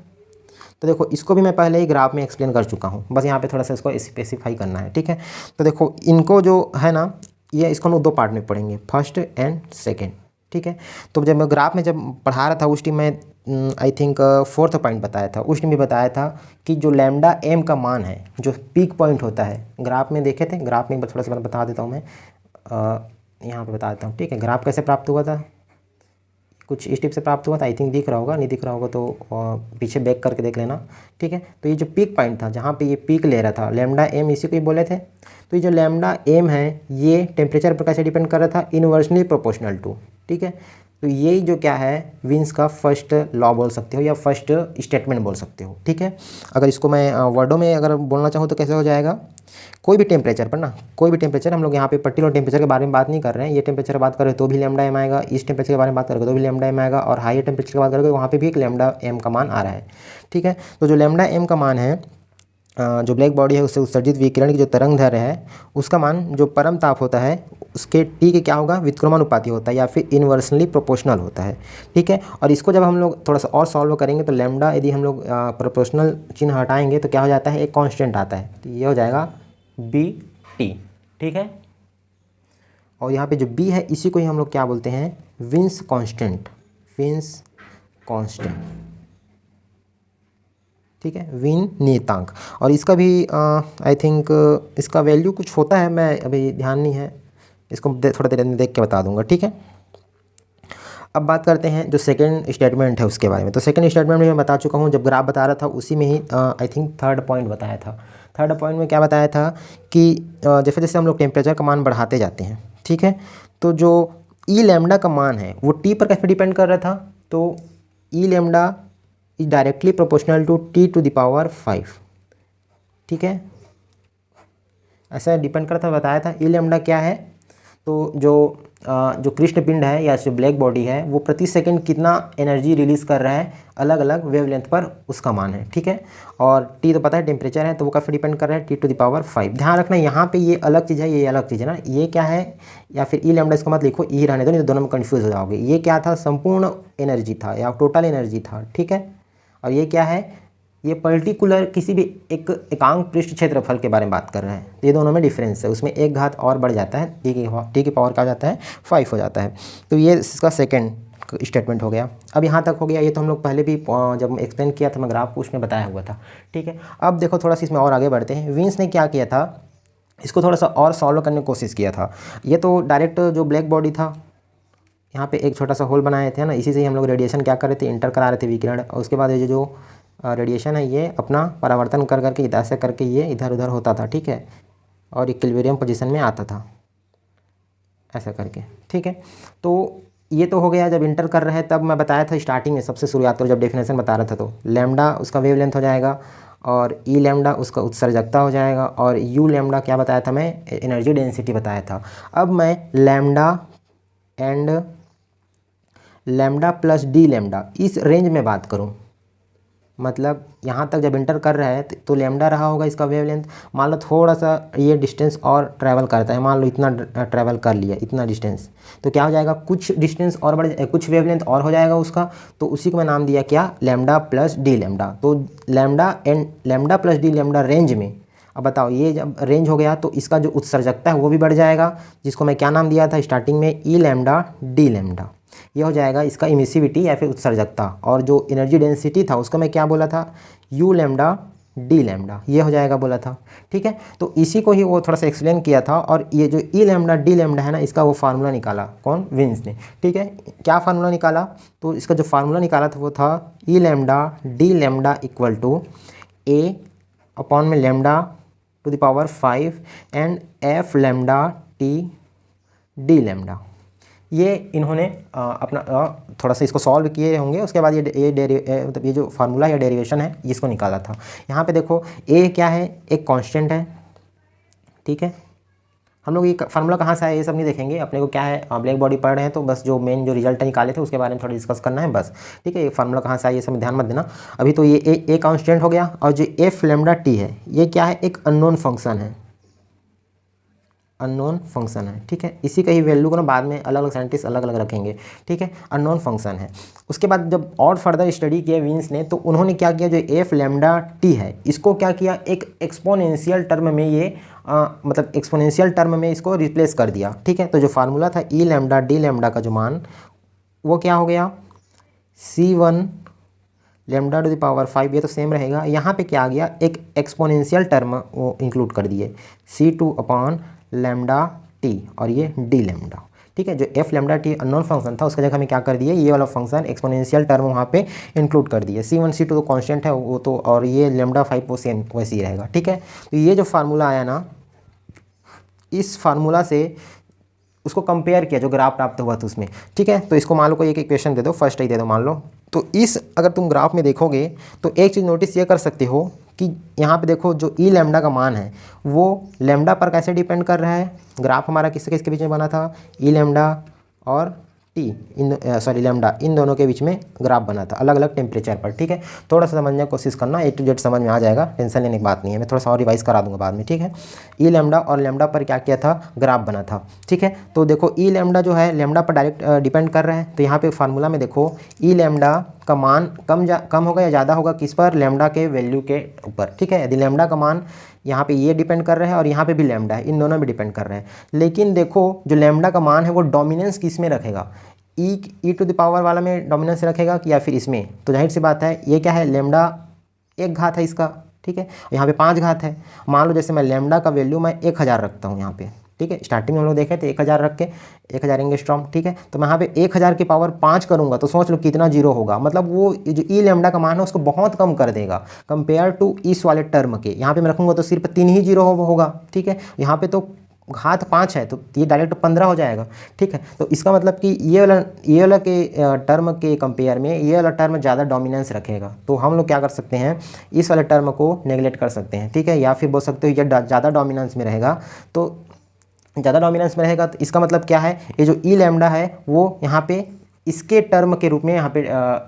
तो देखो इसको भी मैं पहले ही ग्राफ में एक्सप्लेन कर चुका हूँ, बस यहाँ पे थोड़ा सा इसको स्पेसिफाई करना है। ठीक है, तो देखो इनको जो है ना, ये इसको हम 2 पार्ट में पढ़ेंगे, फर्स्ट एंड सेकंड। ठीक है, तो जब मैं ग्राफ में जब पढ़ा रहा था उस टाइम मैं आई थिंक 4th पॉइंट बताया था, उस टाइम भी बताया था कि जो लैम्डा एम का मान है, जो पीक पॉइंट होता है, ग्राफ में देखे थे, ग्राफ में थोड़ा सा बता देता हूँ मैं, यहाँ पर बता देता हूँ। ठीक है, ग्राफ कैसे प्राप्त हुआ था, कुछ इस टिप से प्राप्त हुआ था, आई थिंक दिख रहा होगा, नहीं दिख रहा होगा तो पीछे बैक करके देख लेना। ठीक है, तो ये जो पीक पॉइंट था जहाँ पे ये पीक ले रहा था, लैम्डा एम इसी को ही बोले थे। तो ये जो लैम्डा एम है ये टेम्परेचर पर कैसे डिपेंड कर रहा था, इनवर्सली प्रोपोर्शनल टू। ठीक है, तो ये जो क्या है विन्स का फर्स्ट लॉ बोल सकते हो या फर्स्ट स्टेटमेंट बोल सकते हो, ठीक है। अगर इसको मैं वर्डों में अगर बोलना चाहूँ तो कैसे हो जाएगा, कोई भी टेम्परेचर पर ना, कोई भी टेम्परेचर, हम लोग यहाँ पे पर्टिकुलर टेम्परेचर के बारे में बात नहीं कर रहे हैं, ये टेम्परेचर बात करें तो भी लैम्डा एम आएगा, इस टेम्परेचर के बारे में बात करेंगे तो भी लैम्डा एम आएगा, और हाई टेम्परेचर की बात करेंगे तो वहाँ पे भी एक लैम्डा एम का मान आ रहा है, ठीक है। तो जो लैम्डा एम का मान है, जो ब्लैक बॉडी है उससे उत्सर्जित विकिरण की जो तरंग दैर्घ्य है उसका मान जो परम ताप होता है उसके टी के क्या होगा, व्युत्क्रमानुपाती होता है या फिर इन्वर्सली प्रोपोर्शनल होता है, ठीक है। और इसको जब हम लोग थोड़ा सा और सॉल्व करेंगे तो लैम्डा यदि हम लोग प्रोपोर्शनल चिन्ह हटाएंगे तो क्या हो जाता है, एक कांस्टेंट आता है, तो ये हो जाएगा बी टी, ठीक है। और यहाँ पे जो बी है इसी को ही हम लोग क्या बोलते हैं, विन्स कांस्टेंट, विन्स कांस्टेंट, ठीक है, विन नियतांक। और इसका भी आई थिंक इसका वैल्यू कुछ होता है, मैं अभी ध्यान नहीं है, इसको थोड़ा देर में देख के बता दूंगा, ठीक है। अब बात करते हैं जो सेकंड स्टेटमेंट है उसके बारे में। तो सेकंड स्टेटमेंट में मैं बता चुका हूँ, जब ग्राफ बता रहा था उसी में ही आई थिंक थर्ड पॉइंट बताया था। थर्ड पॉइंट में क्या बताया था कि जैसे जैसे हम लोग टेम्परेचर का मान बढ़ाते जाते हैं, ठीक है, तो जो ई लैम्डा का मान है वो टी पर कैसे डिपेंड कर रहा था, तो e lambda is directly proportional to t to the power 5, ठीक है, ऐसा डिपेंड करता बताया था। ई लैम्डा क्या है, तो जो कृष्ण पिंड है या जो ब्लैक बॉडी है वो प्रति सेकंड कितना एनर्जी रिलीज़ कर रहा है अलग अलग वेवलेंथ पर, उसका मान है, ठीक है। और टी तो पता है टेम्परेचर है, तो वो काफ़ी डिपेंड कर रहा है टी टू द पावर 5। ध्यान रखना यहाँ पे ये अलग चीज़ है, ये अलग चीज़ है ना, ये क्या है, या फिर ई लैम्डा इसको मत लिखो, ई रहने दो, नहीं तो दोनों में कन्फ्यूज़ हो जाओगे। ये क्या था, संपूर्ण एनर्जी था या टोटल एनर्जी था, ठीक है। और ये क्या है, ये पर्टिकुलर किसी भी एक एकांक पृष्ठ क्षेत्रफल के बारे में बात कर रहे हैं, तो ये दोनों में डिफरेंस है, उसमें एक घात और बढ़ जाता है, टी की पावर क्या हो जाता है, 5 हो जाता है। तो ये इसका सेकंड स्टेटमेंट हो गया। अब यहाँ तक हो गया, ये तो हम लोग पहले भी जब एक्सप्लेन किया था मैं ग्राफ को उसमें बताया हुआ था, ठीक है। अब देखो थोड़ा सा इसमें और आगे बढ़ते हैं। विन्स ने क्या किया था, इसको थोड़ा सा और सॉल्व करने की कोशिश किया था। ये तो डायरेक्ट जो ब्लैक बॉडी था यहाँ पे एक छोटा सा होल बनाए थे ना, इसी से ही हम लोग रेडिएशन क्या कर रहे थे, इंटर करा रहे थे विकिरण, और उसके बाद ये जो रेडिएशन है ये अपना परावर्तन कर करके इधर से करके ये इधर उधर होता था, ठीक है, और इक्विलिब्रियम पोजीशन में आता था ऐसा करके, ठीक है। तो ये तो हो गया जब इंटर कर रहे हैं, तब मैं बताया था स्टार्टिंग में सबसे शुरुआत करो जब डेफिनेशन बता रहा था, तो लैम्डा उसका वेवलेंथ हो जाएगा और ई लैम्डा उसका उत्सर्जकता हो जाएगा, और यू लैम्डा क्या बताया था मैं, एनर्जी डेंसिटी बताया था। अब मैं lambda and lambda plus d lambda इस रेंज में बात करूं, मतलब यहाँ तक जब इंटर कर रहा है तो लैम्डा रहा होगा इसका वेवलेंथ, मान लो थोड़ा सा ये डिस्टेंस और ट्रैवल करता है, मान लो इतना ट्रैवल कर लिया इतना डिस्टेंस, तो क्या हो जाएगा, कुछ डिस्टेंस और कुछ वेवलेंथ और हो जाएगा उसका, तो उसी को मैं नाम दिया क्या, लैम्डा प्लस डी लैम्डा। तो lambda and lambda plus d lambda range में, अब बताओ ये जब रेंज हो गया तो इसका जो उत्सर्जकता है वो भी बढ़ जाएगा, जिसको मैं क्या नाम दिया था स्टार्टिंग में, ई लैम्डा डी लैम्डा। ये हो जाएगा इसका इमिसिविटी या फिर उत्सर्जकता, और जो एनर्जी डेंसिटी था उसको मैं क्या बोला था, यू लैम्डा डी लैम्डा, ये हो जाएगा बोला था, ठीक है। तो इसी को ही वो थोड़ा सा एक्सप्लेन किया था, और ये जो ई लैम्डा डी लैम्डा है ना, इसका वो फार्मूला निकाला कौन, विन्स ने, ठीक है। क्या फार्मूला निकाला, तो इसका जो फार्मूला निकाला था वो था e lambda d lambda equal to a upon में lambda to the power 5 and f lambda t d lambda. ये इन्होंने अपना थोड़ा सा इसको सॉल्व किए होंगे, उसके बाद मतलब ये जो फार्मूला या डेरिवेशन है इसको निकाला था। यहाँ पे देखो ए क्या है, एक कांस्टेंट है, ठीक है। हम लोग ये फार्मूला कहाँ से आया ये सब नहीं देखेंगे, अपने को क्या है ब्लैक बॉडी पढ़ रहे हैं तो बस जो मेन जो रिजल्ट निकाले थे उसके बारे में थोड़ा डिस्कस करना है बस, ठीक है। ये फार्मूला कहाँ से आया ये सब ध्यान मत देना अभी। तो ये ए कांस्टेंट हो गया, और जो एफ लैम्डा टी है ये क्या है, एक अननोन फंक्शन है, अननोन फंक्शन है, ठीक है। इसी का ही वैल्यू को ना बाद में अलग अलग साइंटिस्ट अलग अलग रखेंगे, ठीक है, अननोन फंक्शन है। उसके बाद जब और फर्दर स्टडी किया विन्स ने, तो उन्होंने क्या किया, जो एफ लैम्डा टी है इसको क्या किया, एक एक्सपोनेंशियल टर्म में ये मतलब एक्सपोनेंशियल टर्म में इसको रिप्लेस कर दिया, ठीक है। तो जो फार्मूला था ई लैम्डा डी लैम्डा का जो मान वो क्या हो गया, C1 lambda to the power 5, ये तो सेम रहेगा। यहाँ पे क्या आ गया, एक एक्सपोनेंशियल टर्म वो इंक्लूड कर दिए, C2 अपॉन लैम्डा टी और ये डी लैम्डा, ठीक है। जो F lambda T unknown function था उसका जगह में क्या कर दिए, ये वाला फंक्शन एक्सपोनेंशियल टर्म वहाँ पे इंक्लूड कर दिए। C1 C2 तो कांस्टेंट है वो तो, और ये लैम्डा 5 वो सेम वैसे ही रहेगा, ठीक है। तो ये जो फार्मूला आया ना, इस फार्मूला से उसको कंपेयर किया जो ग्राफ प्राप्त हुआ था उसमें, ठीक है। तो इसको मान लो कोई एक इक्वेशन दे दो, फर्स्ट ही दे दो मान लो। तो इस अगर तुम ग्राफ में देखोगे तो एक चीज़ नोटिस ये कर सकते हो कि यहाँ पे देखो जो ई लैम्डा का मान है वो लैम्डा पर कैसे डिपेंड कर रहा है। ग्राफ हमारा किसके किसके बीच में बना था, ई लैम्डा और टी लैम्डा, इन दोनों के बीच में ग्राफ बना था अलग अलग टेम्परेचर पर, ठीक है। थोड़ा सा समझने की कोशिश करना, A to Z समझ में आ जाएगा, टेंशन लेने की बात नहीं है, मैं थोड़ा सा और रिवाइज करा दूंगा बाद में, ठीक है। ई लैम्डा और लैम्डा पर क्या किया था, ग्राफ बना था, ठीक है। तो देखो ई लैम्डा जो है लैम्डा पर डायरेक्ट डिपेंड कर रहा है। तो यहाँ पे फार्मूला में देखो ई लैम्डा का मान कम होगा या ज़्यादा होगा किस पर, लैम्डा के वैल्यू के ऊपर, ठीक है। यदि लैम्डा का मान यहाँ पे ये डिपेंड कर रहा है और यहाँ पे भी लैम्डा है, इन दोनों में डिपेंड कर रहा है। लेकिन देखो जो लैम्डा का मान है वो डोमिनेंस किस में रखेगा, ई टू द पावर वाला में डोमिनेंस रखेगा या फिर इसमें। तो जाहिर सी बात है ये क्या है, लैम्डा एक घात है इसका, ठीक है। यहाँ पे 5 घात है। मान लो जैसे मैं लैम्डा का वैल्यू मैं 1000 रखता हूँ यहाँ पे, ठीक है। स्टार्टिंग में हम लोग देखे थे 1000 रख के 1000 एंगस्ट्रॉम, ठीक है। तो मैं यहाँ पे 1000 की पावर 5 करूँगा तो सोच लो कितना जीरो होगा, मतलब वो जो ई लैम्डा का मान है उसको बहुत कम कर देगा कंपेयर टू इस वाले टर्म के। यहाँ पे मैं रखूँगा तो सिर्फ 3 ही जीरो होगा, ठीक है। यहाँ पे तो घात 5 है तो ये डायरेक्ट 15 हो जाएगा, ठीक है। तो इसका मतलब कि ये वाला के टर्म के कंपेयर में ये वाला टर्म ज़्यादा डोमिनेंस रखेगा। तो हम लोग क्या कर सकते हैं, इस वाले टर्म को नेगलेक्ट कर सकते हैं, ठीक है। या फिर बोल सकते हो ये ज़्यादा डोमिनेंस में रहेगा, तो ज़्यादा डोमिनेंस में रहेगा तो इसका मतलब क्या है, ये जो ई लैम्डा है वो यहाँ पे इसके टर्म के रूप में यहाँ पे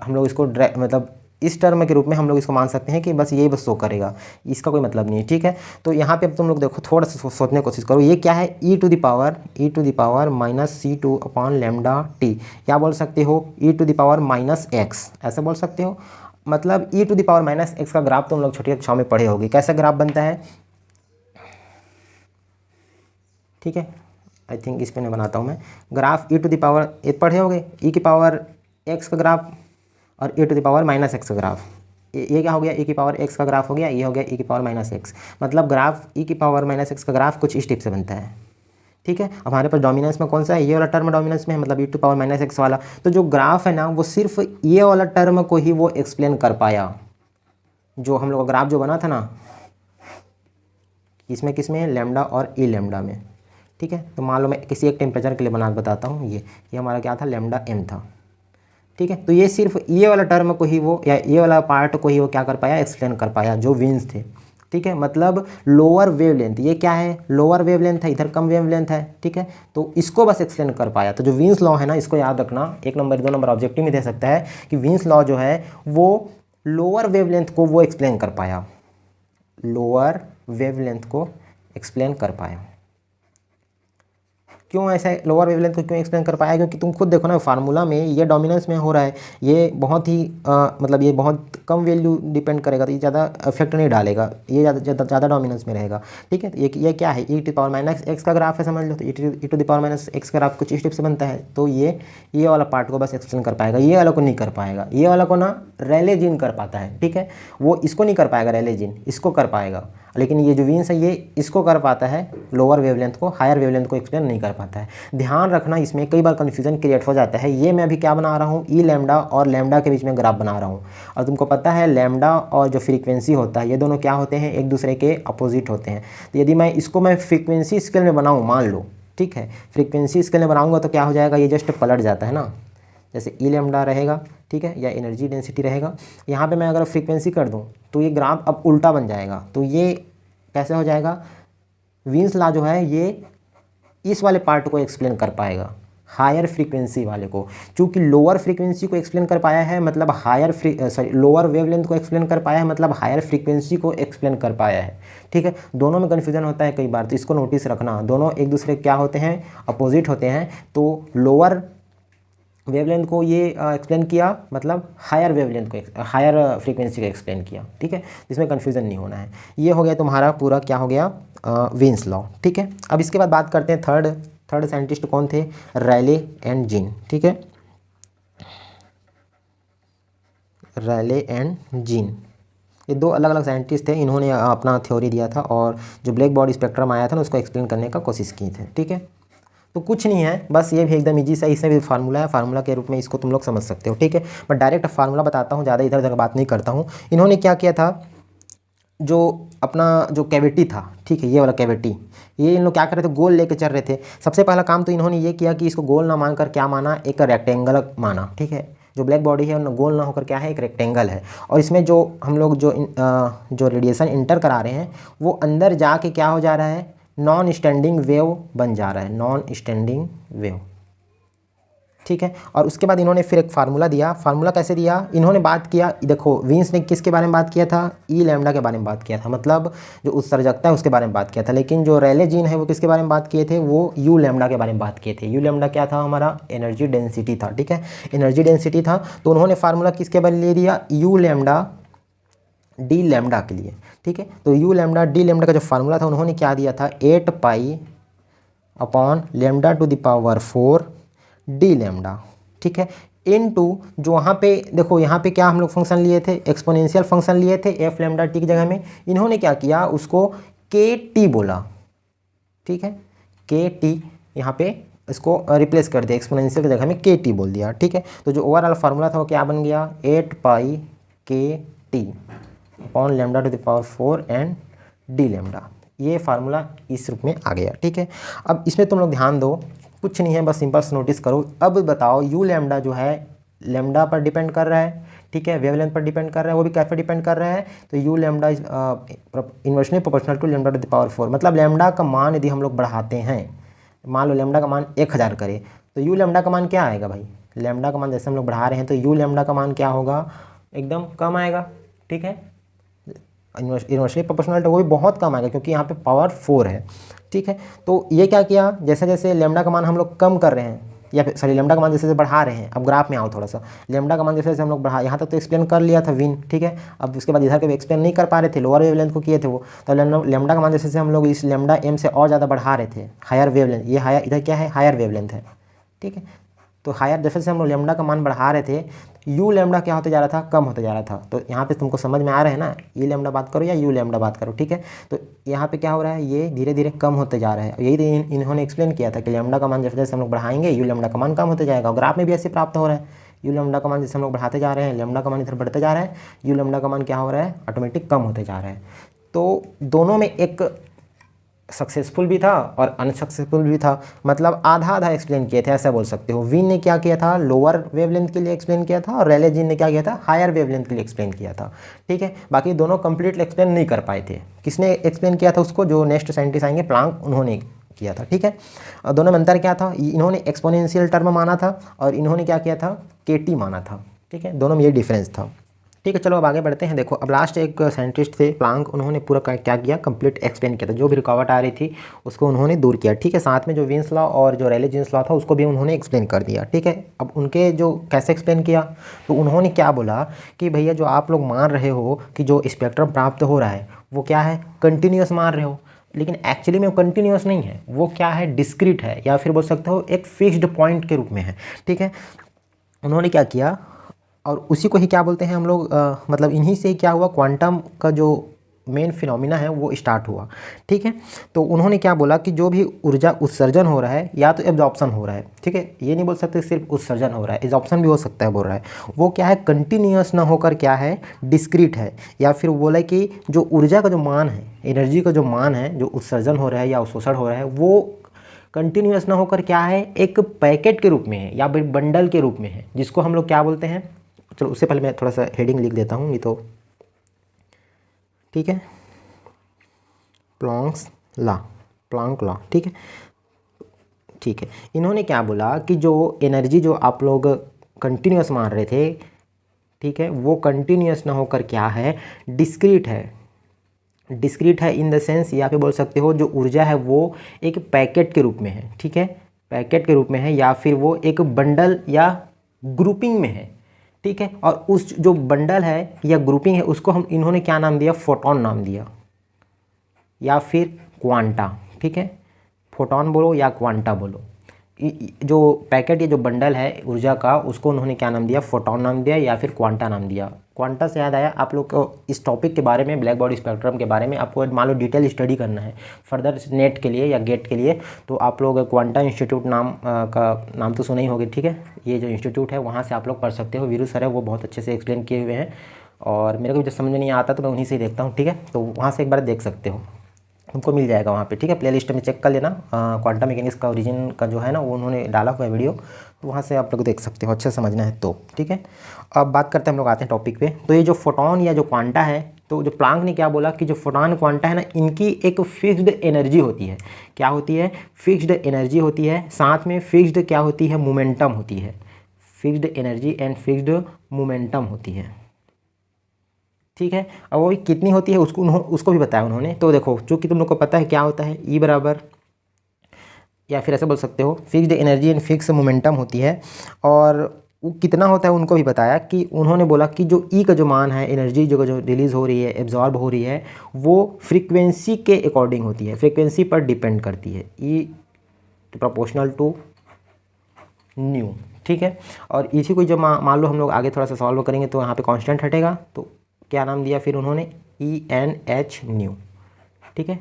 हम लोग इसको मतलब इस टर्म के रूप में हम लोग इसको मान सकते हैं कि बस यही बस शो करेगा, इसका कोई मतलब नहीं है, ठीक है। तो यहाँ पे अब तुम लोग देखो थोड़ा सा सोचने की कोशिश करो, ये क्या है, e to the power -c2 upon lambda t, क्या बोल सकते हो, e to the power -x, ऐसे बोल सकते हो। मतलब e to the power -x का ग्राफ तुम लोग छोटी कक्षाओं में पढ़े होगे, कैसा ग्राफ बनता है, ठीक है। आई थिंक इस पे नहीं बनाता हूँ मैं graph, E to the power ये पढ़े होगे, ई की पावर x का ग्राफ और e to the power -x का ग्राफ। ये क्या हो गया, e की पावर x का ग्राफ हो गया, ये हो गया e की पावर -x। मतलब ग्राफ e की पावर -x का ग्राफ कुछ इस टाइप से बनता है, ठीक है। हमारे पास डोमिनेंस में कौन सा है, ये वाला टर्म डोमिनेंस में है, मतलब e टू पावर -x वाला। तो जो ग्राफ है ना वो सिर्फ ये वाला टर्म को ही वो एक्सप्लेन कर पाया, जो हम लोग का ग्राफ जो बना था ना, किसमें लैम्डा और ई लैम्डा में, ठीक है। तो मान लो मैं किसी एक टेम्परेचर के लिए बना बताता हूँ, ये हमारा क्या था, लैम्डा m था, ठीक है। तो ये सिर्फ ये वाला टर्म को ही वो, या ये वाला पार्ट को ही वो क्या कर पाया, एक्सप्लेन कर पाया, जो विंस थे, ठीक है। मतलब लोअर वेवलेंथ, ये क्या है, लोअर वेवलेंथ है, इधर कम वेवलेंथ है, ठीक है। तो इसको बस एक्सप्लेन कर पाया। तो जो विंस लॉ है ना, इसको याद रखना, 1 नंबर 2 नंबर ऑब्जेक्टिव में दे सकता है कि विंस लॉ जो है वो लोअर वेवलेंथ को वो एक्सप्लेन कर पाया, लोअर वेवलेंथ को एक्सप्लेन कर पाया। क्यों ऐसा लोअर वेवलेंथ को क्यों एक्सप्लेन कर पाया, क्योंकि तुम खुद देखो ना फार्मूला में ये डोमिनेंस में हो रहा है, ये बहुत ही मतलब ये बहुत कम वैल्यू डिपेंड करेगा, तो ये ज़्यादा इफेक्ट नहीं डालेगा, ये ज़्यादा डोमिनेंस में रहेगा, ठीक है। तो ये क्या है, e टू पावर -x का ग्राफ है, समझ लो। तो e to the power -x का ग्राफ कुछ इस टाइप से बनता है। तो ये वाला पार्ट को बस एक्सप्लेन कर पाएगा, ये वाला को नहीं कर पाएगा। ये वाला को ना रैले जीन कर पाता है, ठीक है, वो इसको नहीं कर पाएगा, रैले जीन इसको कर पाएगा। लेकिन ये जो विंस है ये इसको कर पाता है, लोअर वेवलेंथ को, हायर वेवलेंथ को एक्सप्लेन नहीं कर पाता है। ध्यान रखना, इसमें कई बार कन्फ्यूजन क्रिएट हो जाता है। ये मैं अभी क्या बना रहा हूँ, ई लैम्डा और लैम्डा के बीच में ग्राफ बना रहा हूँ। और तुमको पता है लैम्डा और जो फ्रीक्वेंसी होता है ये दोनों क्या होते हैं, एक दूसरे के अपोजिट होते हैं। तो यदि मैं इसको फ्रीक्वेंसी स्केल में बनाऊँ, मान लो, ठीक है, फ्रीक्वेंसी स्केल में बनाऊँगा तो क्या हो जाएगा, ये जस्ट पलट जाता है ना, जैसे ई लैम्डा रहेगा, ठीक है, या एनर्जी डेंसिटी रहेगा। यहाँ पे मैं अगर फ्रीक्वेंसी कर दूँ तो ये ग्राफ अब उल्टा बन जाएगा। तो ये कैसे हो जाएगा, विंस लॉ जो है ये इस वाले पार्ट को एक्सप्लेन कर पाएगा, हायर फ्रीक्वेंसी वाले को। चूँकि लोअर फ्रीक्वेंसी को एक्सप्लेन कर पाया है मतलब लोअर वेवलेंथ को एक्सप्लेन कर पाया है मतलब हायर फ्रीक्वेंसी को एक्सप्लेन कर पाया है, ठीक है। दोनों में कन्फ्यूजन होता है कई बार, तो इसको नोटिस रखना, दोनों एक दूसरे क्या होते हैं, अपोजिट होते हैं। तो लोअर वेवलेंथ को ये एक्सप्लेन किया, मतलब हायर वेवलेंथ को, हायर फ्रीक्वेंसी को एक्सप्लेन किया, ठीक है। इसमें कन्फ्यूज़न नहीं होना है। ये हो गया तुम्हारा पूरा क्या हो गया, विंस लॉ, ठीक है। अब इसके बाद बात करते हैं थर्ड साइंटिस्ट कौन थे, रैले एंड जीन, ठीक है, रैले एंड जीन। ये 2 अलग अलग साइंटिस्ट थे, इन्होंने अपना थ्योरी दिया था और जो ब्लैक बॉडी स्पेक्ट्रम आया था ना उसको एक्सप्लेन करने का कोशिश की थी, ठीक है। तो कुछ नहीं है, बस ये भी एकदम ईजी सा, इसमें भी फार्मूला है, फार्मूला के रूप में इसको तुम लोग समझ सकते हो, ठीक है। मैं डायरेक्ट फार्मूला बताता हूँ, ज़्यादा इधर उधर बात नहीं करता हूँ। इन्होंने क्या किया था, जो अपना जो कैविटी था, ठीक है, ये वाला कैविटी, ये इन लोग क्या कर रहे थे, गोल लेके चल रहे थे। सबसे पहला काम तो इन्होंने ये किया कि इसको गोल ना मानकर क्या माना, एक रेक्टेंगल माना, ठीक है। जो ब्लैक बॉडी है गोल ना होकर क्या है, एक रेक्टेंगल है। और इसमें जो हम लोग जो रेडिएशन इंटर करा रहे हैं वो अंदर जाके क्या हो जा रहा है, नॉन स्टैंडिंग वेव बन जा रहा है, नॉन स्टैंडिंग वेव, ठीक है। और उसके बाद इन्होंने फिर एक फार्मूला दिया। फार्मूला कैसे दिया, इन्होंने बात किया, देखो वीन्स ने किसके बारे में बात किया था, ई लैम्डा के बारे में बात किया था, मतलब जो उत्सर्जकता है उसके बारे में बात किया था। लेकिन जो रेले जीन है वो किसके बारे में बात किए थे, वो यू लैम्डा के बारे में बात किए थे। यू लैम्डा क्या था, हमारा एनर्जी डेंसिटी था, ठीक है, एनर्जी डेंसिटी था। तो उन्होंने फार्मूला किसके बारे में ले लिया, यू लैम्डा डी लैम्डा के लिए, ठीक है। तो यू लैम्डा डी लैम्डा का जो फार्मूला था उन्होंने क्या दिया था, 8 pi upon lambda to the power 4 D lambda, ठीक है, इनटू जो वहाँ पे देखो, यहाँ पे क्या हम लोग फंक्शन लिए थे, एक्सपोनेंशियल फंक्शन लिए थे एफ लैम्डा टी की जगह में। इन्होंने क्या किया, उसको के टी बोला, ठीक है, के टी यहाँ पे इसको रिप्लेस कर दिया, एक्सपोनेंशियल की जगह में के टी बोल दिया, ठीक है। तो जो ओवरऑल फार्मूला था वो क्या बन गया, 8 पाई के T upon lambda to the power 4 and D lambda. ये फार्मूला इस रूप में आ गया, ठीक है। अब इसमें तुम लोग ध्यान दो, कुछ नहीं है, बस सिंपल से नोटिस करो। अब बताओ यू लैम्डा जो है लैम्डा पर डिपेंड कर रहा है, ठीक है, वेवलेंथ पर डिपेंड कर रहा है, वो भी कैसे डिपेंड कर रहा है, तो U lambda is inversely proportional to lambda to the power 4। मतलब लैम्डा का मान यदि हम लोग बढ़ाते हैं, मान लो लैम्डा का मान 1000 करें, तो यू लैम्डा का मान क्या आएगा भाई, लैम्डा का मान जैसे हम लोग बढ़ा रहे हैं तो यू लैम्डा का मान क्या होगा, एकदम कम आएगा, ठीक है। इन्वर्सली प्रोपोर्शनल तो वो भी बहुत कम आएगा क्योंकि यहाँ पे पावर 4 है, ठीक है। तो ये क्या किया, जैसे जैसे लैम्डा का मान हम लोग कम कर रहे हैं, या फिर सॉरी लैम्डा का मान जैसे जैसे बढ़ा रहे हैं, अब ग्राफ में आओ थोड़ा सा, लैम्डा का मान जैसे जैसे हम लोग बढ़ा, यहाँ तक तो एक्सप्लेन कर लिया था विन, ठीक है। अब उसके बाद इधर के एक्सप्लेन नहीं कर पा रहे थे, लोअर वेवलेंथ को किए थे वो, तो लैम्डा का मान जैसे जैसे हम लोग इस लैम्डा एम से और ज़्यादा बढ़ा रहे थे, हायर वेवलेंथ, ये हायर इधर क्या है, हायर वेवलेंथ है, ठीक है। तो हायर जैसे जैसे हम लोग लैम्डा का मान बढ़ा रहे थे, यू लैम्डा क्या होते जा रहा था, कम होते जा रहा था। तो यहाँ पे तुमको समझ में आ रहा है ना, ई लैम्डा बात करो या यू लैम्डा बात करो, ठीक है। तो यहाँ पे क्या हो रहा है, ये धीरे धीरे कम होते जा रहा है। यही तो इन्होंने एक्सप्लेन किया था कि लैम्डा का मान जैसे जैसे हम लोग बढ़ाएंगे यू लैम्डा का मान कम होते जाएगा। ग्राफ में भी ऐसे प्राप्त हो रहा है, यू लैम्डा का मान जैसे हम लोग बढ़ाते जा रहे हैं, लैम्डा का मान इधर बढ़ते जा रहा है, यू लैम्डा का मान क्या हो रहा है, ऑटोमेटिक कम होते जा रहा है। तो दोनों में एक सक्सेसफुल भी था और अनसक्सेसफुल भी था, मतलब आधा आधा एक्सप्लेन किए थे, ऐसा बोल सकते हो। वीन ने क्या किया था, लोअर वेवलेंथ के लिए एक्सप्लेन किया था, और रेले जीन ने क्या किया था, हायर वेवलेंथ के लिए एक्सप्लेन किया था, ठीक है। बाकी दोनों कंप्लीटली एक्सप्लेन नहीं कर पाए थे। किसने एक्सप्लेन किया था उसको, जो नेक्स्ट साइंटिस्ट आएंगे प्लांक, उन्होंने किया था, ठीक है। और दोनों में अंतर क्या था, इन्होंने एक्सपोनेंशियल टर्म माना था और इन्होंने क्या किया था, केटी माना था, ठीक है। दोनों में ये डिफरेंस था, ठीक है। चलो अब आगे बढ़ते हैं। देखो अब लास्ट एक साइंटिस्ट थे प्लांक, उन्होंने पूरा क्या किया, कंप्लीट एक्सप्लेन किया था, जो भी रुकावट आ रही थी उसको उन्होंने दूर किया, ठीक है। साथ में जो विन्स लॉ और जो रेले जीन्स लॉ था उसको भी उन्होंने एक्सप्लेन कर दिया, ठीक है। अब उनके जो कैसे एक्सप्लेन किया, तो उन्होंने क्या बोला कि भैया जो आप लोग मान रहे हो कि जो स्पेक्ट्रम प्राप्त हो रहा है वो क्या है, कंटिन्यूस मान रहे हो, लेकिन एक्चुअली में वो कंटिन्यूस नहीं है, वो क्या है, डिस्क्रीट है, या फिर बोल सकते हो एक फिक्स्ड पॉइंट के रूप में है, ठीक है। उन्होंने क्या किया, और उसी को ही क्या बोलते हैं हम लोग, मतलब इन्हीं से ही क्या हुआ, क्वांटम का जो मेन फिनोमिना है वो स्टार्ट हुआ, ठीक है। तो उन्होंने क्या बोला कि जो भी ऊर्जा उत्सर्जन हो रहा है या तो एब्जॉर्प्शन हो रहा है, ठीक है, ये नहीं बोल सकते सिर्फ उत्सर्जन हो रहा है, एब्जॉर्प्शन भी हो सकता है बोल रहा है, वो क्या है, कंटिन्यूस ना होकर क्या है, डिस्क्रीट है। या फिर बोला कि जो ऊर्जा का जो मान है, एनर्जी का जो मान है, जो उत्सर्जन हो रहा है या अवशोषण हो रहा है, वो कंटिन्यूस ना होकर क्या है, एक पैकेट के रूप में है या फिर बंडल के रूप में है, जिसको हम लोग क्या बोलते हैं। चलो उससे पहले मैं थोड़ा सा हेडिंग लिख देता हूँ, नहीं तो, ठीक है, प्लांक लॉ, ठीक है, ठीक है। इन्होंने क्या बोला कि जो एनर्जी जो आप लोग कंटिन्यूस मान रहे थे, ठीक है, वो कंटिन्यूस ना होकर क्या है, डिस्क्रीट है। डिस्क्रीट है इन द सेंस, या फिर बोल सकते हो जो ऊर्जा है वो एक पैकेट के रूप में है, ठीक है, पैकेट के रूप में है, या फिर वो एक बंडल या ग्रुपिंग में है, ठीक है। और उस जो बंडल है या ग्रुपिंग है उसको हम इन्होंने क्या नाम दिया, फोटोन नाम दिया, या फिर क्वांटा, ठीक है, फोटोन बोलो या क्वांटा बोलो। जो पैकेट या जो बंडल है ऊर्जा का, उसको उन्होंने क्या नाम दिया, फोटोन नाम दिया या फिर क्वांटा नाम दिया। क्वांटा से याद आया, आप लोग को इस टॉपिक के बारे में, ब्लैक बॉडी स्पेक्ट्रम के बारे में आपको मान लो डिटेल स्टडी करना है फर्दर नेट के लिए या गेट के लिए, तो आप लोग क्वांटा इंस्टीट्यूट नाम का नाम तो सुने ही होंगे, ठीक है। ये जो इंस्टीट्यूट है वहाँ से आप लोग पढ़ सकते हो, वीरू सर है वो बहुत अच्छे से एक्सप्लेन किए हुए हैं, और मेरे को जब समझ में नहीं आता तो मैं उन्हीं से ही देखता हूँ, ठीक है। तो वहाँ से एक बार देख सकते हो, तुमको मिल जाएगा वहाँ पे, ठीक है। प्लेलिस्ट में चेक कर लेना, क्वांटम मैकेनिक्स का ओरिजिन का जो है ना वो उन्होंने डाला हुआ है वीडियो, तो वहाँ से आप लोग देख सकते हो, अच्छे समझना है तो, ठीक है। अब बात करते हैं, हम लोग आते हैं टॉपिक पे। तो ये जो फोटोन या जो क्वांटा है, तो जो प्लांक ने क्या बोला कि जो फोटोन क्वांटा है ना, इनकी एक फिक्स्ड एनर्जी होती है। क्या होती है? फिक्स्ड एनर्जी होती है, साथ में फिक्स्ड क्या होती है? मोमेंटम होती है। Fixed energy and fixed momentum होती है, ठीक है। अब वो भी कितनी होती है उसको भी बताया उन्होंने। तो देखो, जो कि तुम लोग को पता है क्या होता है, ई बराबर, या फिर ऐसे बोल सकते हो fixed energy and fix momentum होती है। और वो कितना होता है उनको भी बताया, कि उन्होंने बोला कि जो ई का जो मान है, एनर्जी जो रिलीज़ हो रही है, एब्जॉर्ब हो रही है, वो फ्रीक्वेंसी के अकॉर्डिंग होती है, फ्रीक्वेंसी पर डिपेंड करती है, ई प्रोपोर्शनल टू न्यू, ठीक है। और इसी को जब मान लो हम लोग आगे थोड़ा सा सॉल्व करेंगे तो यहाँ पे कांस्टेंट हटेगा, तो क्या नाम दिया फिर उन्होंने? ई एन एच न्यू, ठीक है।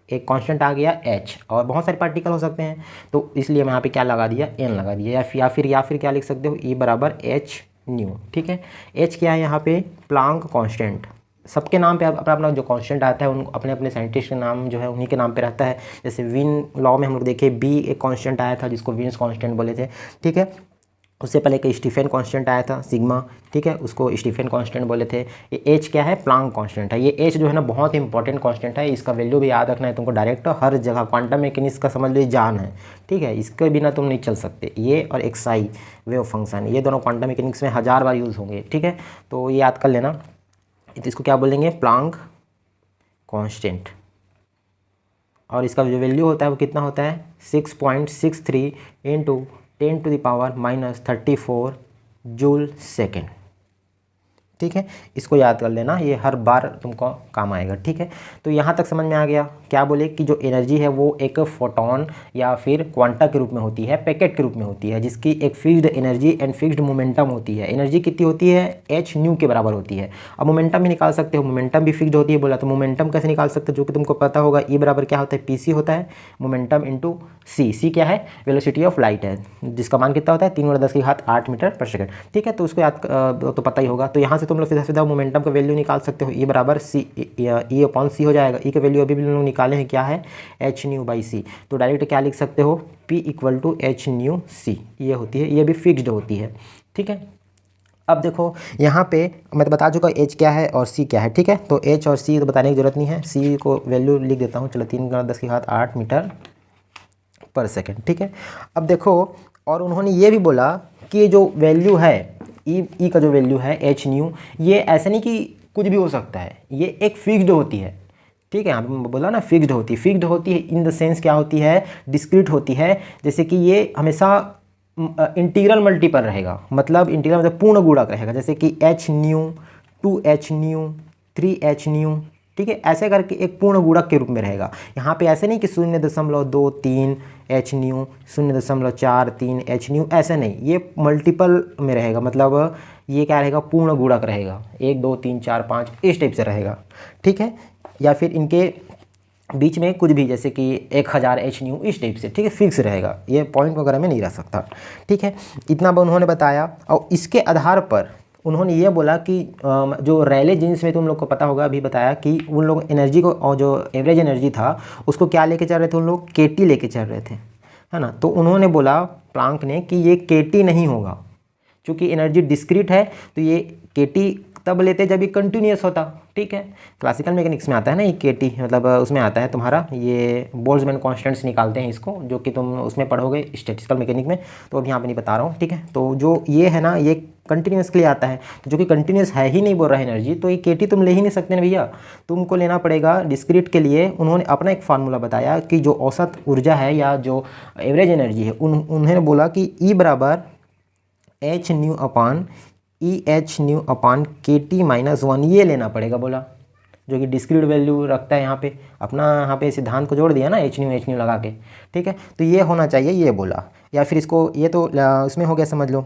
एक कांस्टेंट आ गया एच, और बहुत सारे पार्टिकल हो सकते हैं, तो इसलिए मैं यहाँ पे क्या लगा दिया? एन लगा दिया। या फिर क्या लिख सकते हो? ई बराबर एच न्यू, ठीक है। एच क्या है यहाँ पे? Planck constant. सबके नाम पे अपना अपना जो कांस्टेंट आता है, उन अपने अपने साइंटिस्ट के नाम जो है उन्हीं के नाम पे रहता है। जैसे विन लॉ में हम लोग देखे, बी एक कांस्टेंट आया था जिसको विन्स कांस्टेंट बोले थे, ठीक है। उससे पहले एक स्टीफन कांस्टेंट आया था, सिग्मा, ठीक है, उसको स्टीफन कांस्टेंट बोले थे। ये एच क्या है? प्लांक कांस्टेंट है। ये एच जो है ना बहुत इंपॉर्टेंट कांस्टेंट है, इसका वैल्यू भी याद रखना है तुमको, डायरेक्ट हर जगह क्वांटम मैकेनिक्स का समझ लो जान है, ठीक है। इसके बिना तुम नहीं चल सकते। ये और एक्साई वेव फंक्शन, ये दोनों क्वांटम मैकेनिक्स में 1000 बार यूज़ होंगे, ठीक है। तो ये याद कर लेना। तो इसको क्या बोलेंगे? Planck constant. और इसका जो वैल्यू होता है वो कितना होता है? 6.63 इंटू 10⁻⁻34 जूल सेकेंड, ठीक है। इसको याद कर लेना, ये हर बार तुमको काम आएगा, ठीक है। तो यहाँ तक समझ में आ गया। क्या बोले कि जो एनर्जी है वो एक फोटोन या फिर क्वांटा के रूप में होती है, पैकेट के रूप में होती है, जिसकी एक fixed energy and fixed momentum होती है। एनर्जी कितनी होती है? एच न्यू के बराबर होती है। अब मोमेंटम भी निकाल सकते हो, मोमेंटम भी फिक्स्ड होती है बोला, तो मोमेंटम कैसे निकाल सकते हो? जो कि तुमको पता होगा, ई बराबर क्या होता है? पी सी होता है, मोमेंटम इंटू सी। सी क्या है? वेलोसिटी ऑफ लाइट है, जिसका मान कितना होता है? 3×10⁸ मीटर पर सेकेंड, ठीक है। तो उसको याद तो पता ही होगा। तो यहाँ से तुम लोग सीधा मोमेंटम का वैल्यू निकाल सकते हो, ई बराबर सी, ई अपॉन सी हो जाएगा। ई का वैल्यू अभी भी लोग निकाले हैं, क्या है? H nu by c. तो डायरेक्ट क्या लिख सकते हो? P equal to h nu c, ये होती है, ये भी फिक्स्ड होती है, ठीक है। अब देखो यहाँ पे मैं तो बता चुका एच क्या है और सी क्या है, ठीक है। तो एच और सी तो बताने की जरूरत नहीं है, सी को वैल्यू लिख देता हूँ, चलो 3×10⁸ मीटर पर सेकेंड, ठीक है। अब देखो, और उन्होंने ये भी बोला कि जो वैल्यू है ई का जो वैल्यू है एच न्यू, ये ऐसा नहीं कि कुछ भी हो सकता है, ये एक फिक्स्ड होती है, ठीक है। यहाँ पे बोला ना फिक्स्ड होती है। फिक्स्ड होती है इन द सेंस क्या होती है? डिस्क्रीट होती है। जैसे कि ये हमेशा इंटीग्रल मल्टीपल रहेगा, मतलब इंटीग्रल मतलब पूर्ण गुणक रहेगा। जैसे कि H new, 2h new, 3h new, ठीक है। ऐसे करके एक पूर्ण गुणक के रूप में रहेगा। यहाँ पे ऐसे नहीं कि 0.23 एच न्यू, 0.43 एच न्यू, ऐसे नहीं, ये मल्टीपल में रहेगा, मतलब ये क्या रहेगा? पूर्ण गुणक रहेगा, 1 2 3 4 5 इस टाइप से रहेगा, ठीक है। या फिर इनके बीच में कुछ भी, जैसे कि 1000 एच न्यू इस टाइप से, ठीक है, फिक्स रहेगा, ये पॉइंट वगैरह में नहीं रह सकता, ठीक है। इतना उन्होंने बताया। और इसके आधार पर उन्होंने ये बोला कि जो रैले जीन्स में तुम लोग को पता होगा, अभी बताया कि उन लोग एनर्जी को, और जो एवरेज एनर्जी था उसको क्या लेके चल रहे थे उन लोग? केटी लेके चल रहे थे, है ना। तो उन्होंने बोला प्लांक ने कि ये केटी नहीं होगा, क्योंकि एनर्जी डिस्क्रीट है, तो ये केटी तब लेते जब ये कंटिन्यूस होता, ठीक है। क्लासिकल मैकेनिक्स में आता है ना ये केटी, मतलब उसमें आता है तुम्हारा ये बोल्ट्जमैन कांस्टेंट्स निकालते हैं इसको, जो कि तुम उसमें पढ़ोगे स्टैटिस्टिकल मैकेनिक में, तो अभी यहाँ पे नहीं बता रहा हूँ, ठीक है। तो जो ये है ना, ये कंटिन्यूस के लिए आता है, जो कि कंटिन्यूस है ही नहीं बोल रहा है एनर्जी, तो ये केटी तुम ले ही नहीं सकते ना भैया, तुमको लेना पड़ेगा डिस्क्रीट के लिए। उन्होंने अपना एक फार्मूला बताया कि जो औसत ऊर्जा है या जो एवरेज एनर्जी है, उन्होंने बोला कि ई बराबर एच न्यू अपान ई एच न्यू अपान के टी -1, ये लेना पड़ेगा बोला, जो कि डिस्क्रीट वैल्यू रखता है। यहाँ पे अपना यहाँ पे सिद्धांत को जोड़ दिया ना, एच न्यू लगा के, ठीक है। तो ये होना चाहिए, ये बोला। या फिर इसको, ये तो उसमें हो गया, समझ लो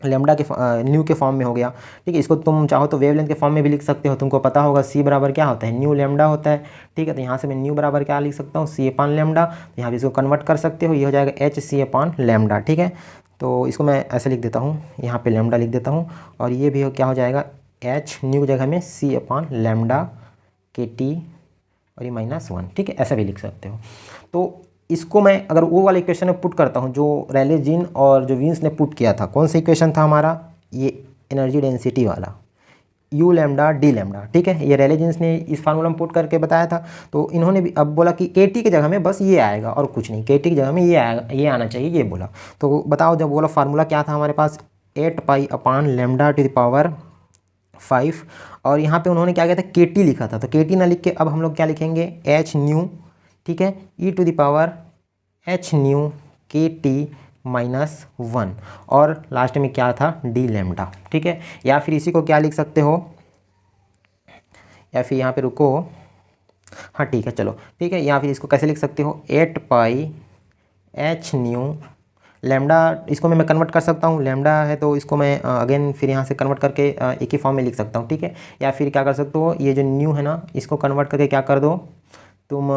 लेमडा के न्यू के फॉर्म में हो गया, ठीक है। इसको तुम चाहो तो वेवलेंथ के फॉर्म में भी लिख सकते हो, तुमको पता होगा सी बराबर क्या होता है? न्यू लेमडा होता है, ठीक है। तो यहाँ से मैं न्यू बराबर क्या लिख सकता हूँ? सी अपान लेमडा। तो यहाँ पे इसको कन्वर्ट कर सकते हो, ये हो जाएगा एच सी अपान लेमडा, ठीक है। तो इसको मैं ऐसे लिख देता हूँ, यहाँ पे लेमडा लिख देता हूँ, और ये भी क्या हो जाएगा? एच न्यू की जगह में सी अपॉन लैम्डा के टी और ये -1, ठीक है, ऐसा भी लिख सकते हो। तो इसको मैं अगर वो वाले इक्वेशन में पुट करता हूँ जो रैले जीन और जो वीन्स ने पुट किया था, कौन सा इक्वेशन था हमारा, ये एनर्जी डेंसिटी वाला यू लैम्डा डी लैम्डा, ठीक है, ये रैले जीन्स ने इस फार्मूला में पुट करके बताया था। तो इन्होंने भी अब बोला कि के टी की जगह में बस ये आएगा और कुछ नहीं, के टी की जगह में ये आएगा, ये आना चाहिए, ये बोला। तो बताओ जब बोला फार्मूला क्या था हमारे पास, 8 pi upon lambda to the power 5, और यहाँ पे उन्होंने क्या किया था, के टी लिखा था। तो के टी ना लिख के अब हम लोग क्या लिखेंगे, एच न्यू, ठीक है, e to the power H nu k T -1, और लास्ट में क्या था, डी लैम्डा, ठीक है। या फिर इसी को क्या लिख सकते हो, या फिर यहाँ पे रुको, हाँ ठीक है चलो, ठीक है, या फिर इसको कैसे लिख सकते हो, 8 पाई एच न्यू लैम्डा, इसको मैं कन्वर्ट कर सकता हूँ, लैम्डा है तो इसको मैं अगेन फिर यहाँ से कन्वर्ट करके एक ही फॉर्म में लिख सकता हूँ, ठीक है। या फिर क्या कर सकते हो, ये जो न्यू है ना, इसको कन्वर्ट करके क्या कर दो तुम,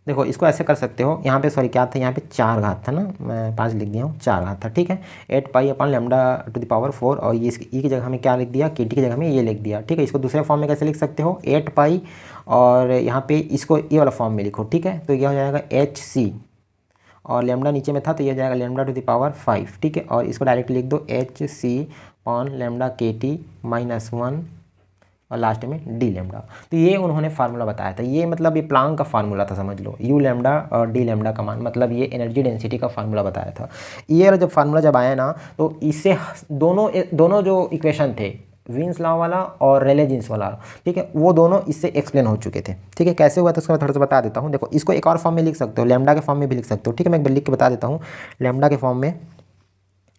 देखो इसको ऐसे कर सकते हो, यहाँ पे सॉरी क्या था, यहाँ पे 4 घात था ना, मैं 5 लिख दिया हूँ, 4 घात था, ठीक है। 8 pi upon lambda to the power 4, और ये इसकी ई की जगह में क्या लिख दिया, के टी की जगह में ये लिख दिया, ठीक है। इसको दूसरे फॉर्म में कैसे लिख सकते हो, 8 पाई और यहाँ पे इसको ये वाला फॉर्म में लिखो, ठीक है। तो यह हो जाएगा एच सी, और लैम्डा नीचे में था तो ये हो जाएगा लैम्डा टू द पावर 5, ठीक है। और इसको डायरेक्ट लिख दो H C upon lambda K T -1 और लास्ट में डी लैम्डा। तो ये उन्होंने फार्मूला बताया था, ये मतलब ये प्लांक का फार्मूला था, समझ लो, यू लैम्डा और डी लैम्डा का मान, मतलब ये एनर्जी डेंसिटी का फार्मूला बताया था। ये जब फार्मूला जब आया ना, तो इससे दोनों जो इक्वेशन थे, वीन्स लॉ वाला और रेले जीन्स वाला, ठीक है, वो दोनों इससे एक्सप्लेन हो चुके थे, ठीक है। कैसे हुआ तो उसको मैं थोड़ा सा बता देता हूँ। देखो इसको एक और फॉर्म में लिख सकते हो, लैम्डा के फॉर्म में भी लिख सकते हो, ठीक है। मैं लिख के बता देता हूँ, लैम्डा के फॉर्म में,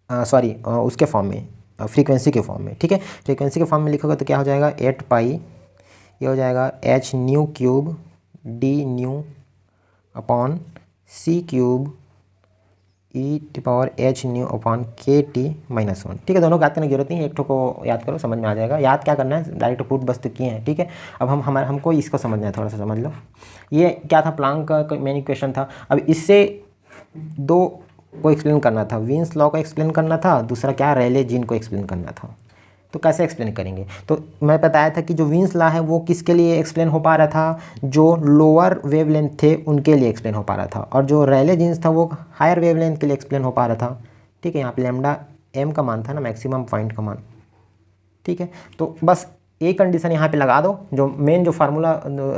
सॉरी उसके फॉर्म में, फ्रीक्वेंसी के फॉर्म में, ठीक है। फ्रीक्वेंसी के फॉर्म में लिखोगे तो क्या हो जाएगा, 8 पाई, ये हो जाएगा H nu cube D nu upon C cube E to power H nu upon K T -1, ठीक है। दोनों को याद करने की जरूरत नहीं है, एक ठो को याद करो, समझ में आ जाएगा। याद क्या करना है, डायरेक्ट पुट बस तो किए हैं, ठीक है। अब हमको इसको समझना है, थोड़ा सा समझ लो। ये क्या था, प्लांक का मेन इक्वेशन था। अब इससे दो को एक्सप्लेन करना था, वीन्स लॉ को एक्सप्लेन करना था, दूसरा क्या, रेले जीन को एक्सप्लेन करना था। तो कैसे एक्सप्लेन करेंगे, तो मैं बताया था कि जो वीन्स लॉ है वो किसके लिए एक्सप्लेन हो पा रहा था, जो लोअर वेवलेंथ थे उनके लिए एक्सप्लेन हो पा रहा था, और जो रेले जीन्स था वो हायर वेवलेंथ के लिए एक्सप्लेन हो पा रहा था, ठीक है। यहाँ पे लैम्डा एम का मान था ना, मैक्सिमम पॉइंट का मान, ठीक है। तो बस एक कंडीशन यहाँ पे लगा दो, जो मेन जो फार्मूला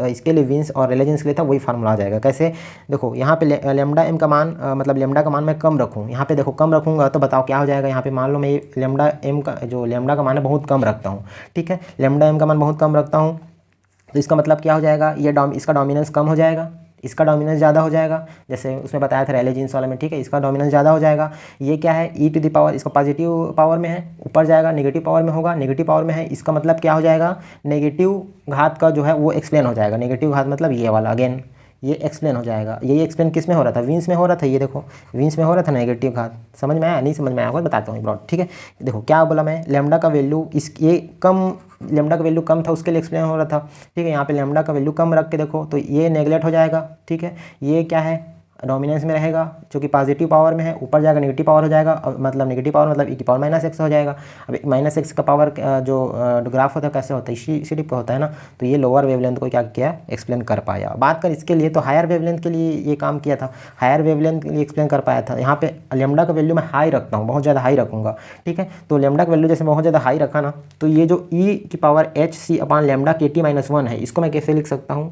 इसके लिए वीन्स और रेले जीन्स के लिए था वही फार्मूला आ जाएगा। कैसे, देखो यहाँ पे लैम्डा एम का मान मतलब लैम्डा का मान मैं कम रखूँ, यहाँ पे देखो कम रखूँगा तो बताओ क्या हो जाएगा। यहाँ पे मान लो मैं ये लैम्डा एम का जो लैम्डा का मान है बहुत कम रखता हूँ, ठीक है, लैम्डा एम का मान बहुत कम रखता हूँ, तो इसका मतलब क्या हो जाएगा, ये इसका डोमिनेंस कम हो जाएगा, इसका डोमिनेंस ज़्यादा हो जाएगा, जैसे उसमें बताया था रेले जीन्स वाले में, ठीक है। इसका डोमिनेंस ज़्यादा हो जाएगा, ये क्या है, ई टू द पावर, इसका पॉजिटिव पावर में है ऊपर जाएगा, नेगेटिव पावर में होगा, नेगेटिव पावर में है, इसका मतलब क्या हो जाएगा, नेगेटिव घात का जो है वो एक्सप्लेन हो जाएगा। नेगेटिव घात मतलब ये वाला, अगेन ये एक्सप्लेन हो जाएगा। ये एक्सप्लेन किस में हो रहा था, वीन्स में हो रहा था, ये देखो वीन्स में हो रहा था नेगेटिव घात। समझ में आया, नहीं समझ में आया होगा बताता हूँ ब्रॉड, ठीक है। देखो क्या बोला मैं, लैम्डा का वैल्यू इस ये कम, लैम्डा का वैल्यू कम था उसके लिए एक्सप्लेन हो रहा था, ठीक है। यहाँ पे लैम्डा का वैल्यू कम रख के देखो तो ये नेगलेक्ट हो जाएगा, ठीक है। ये क्या है, डोमिनेंस में रहेगा, जो कि पॉजिटिव पावर में है, ऊपर जाएगा नेगेटिव पावर हो जाएगा, मतलब नेगेटिव पावर मतलब ई की पावर -x हो जाएगा। अब -x का पावर जो ग्राफ होता है कैसे होता है, इसी टाइप का होता है ना। तो ये लोअर वेवलेंथ को क्या किया, एक्सप्लेन कर पाया। बात कर इसके लिए तो हायर वेवलेंथ के लिए ये काम किया था, हायर वेवलेंथ के लिए एक्सप्लेन कर पाया था। यहाँ पे लैम्डा का वैल्यू मैं हाई रखता हूँ, बहुत ज़्यादा हाई रखूँगा, ठीक है। तो लैम्डा का वैल्यू जैसे बहुत ज़्यादा हाई रखा ना, तो ये जो ई की power H C upon lambda K T -1 है, इसको मैं कैसे लिख सकता हूँ,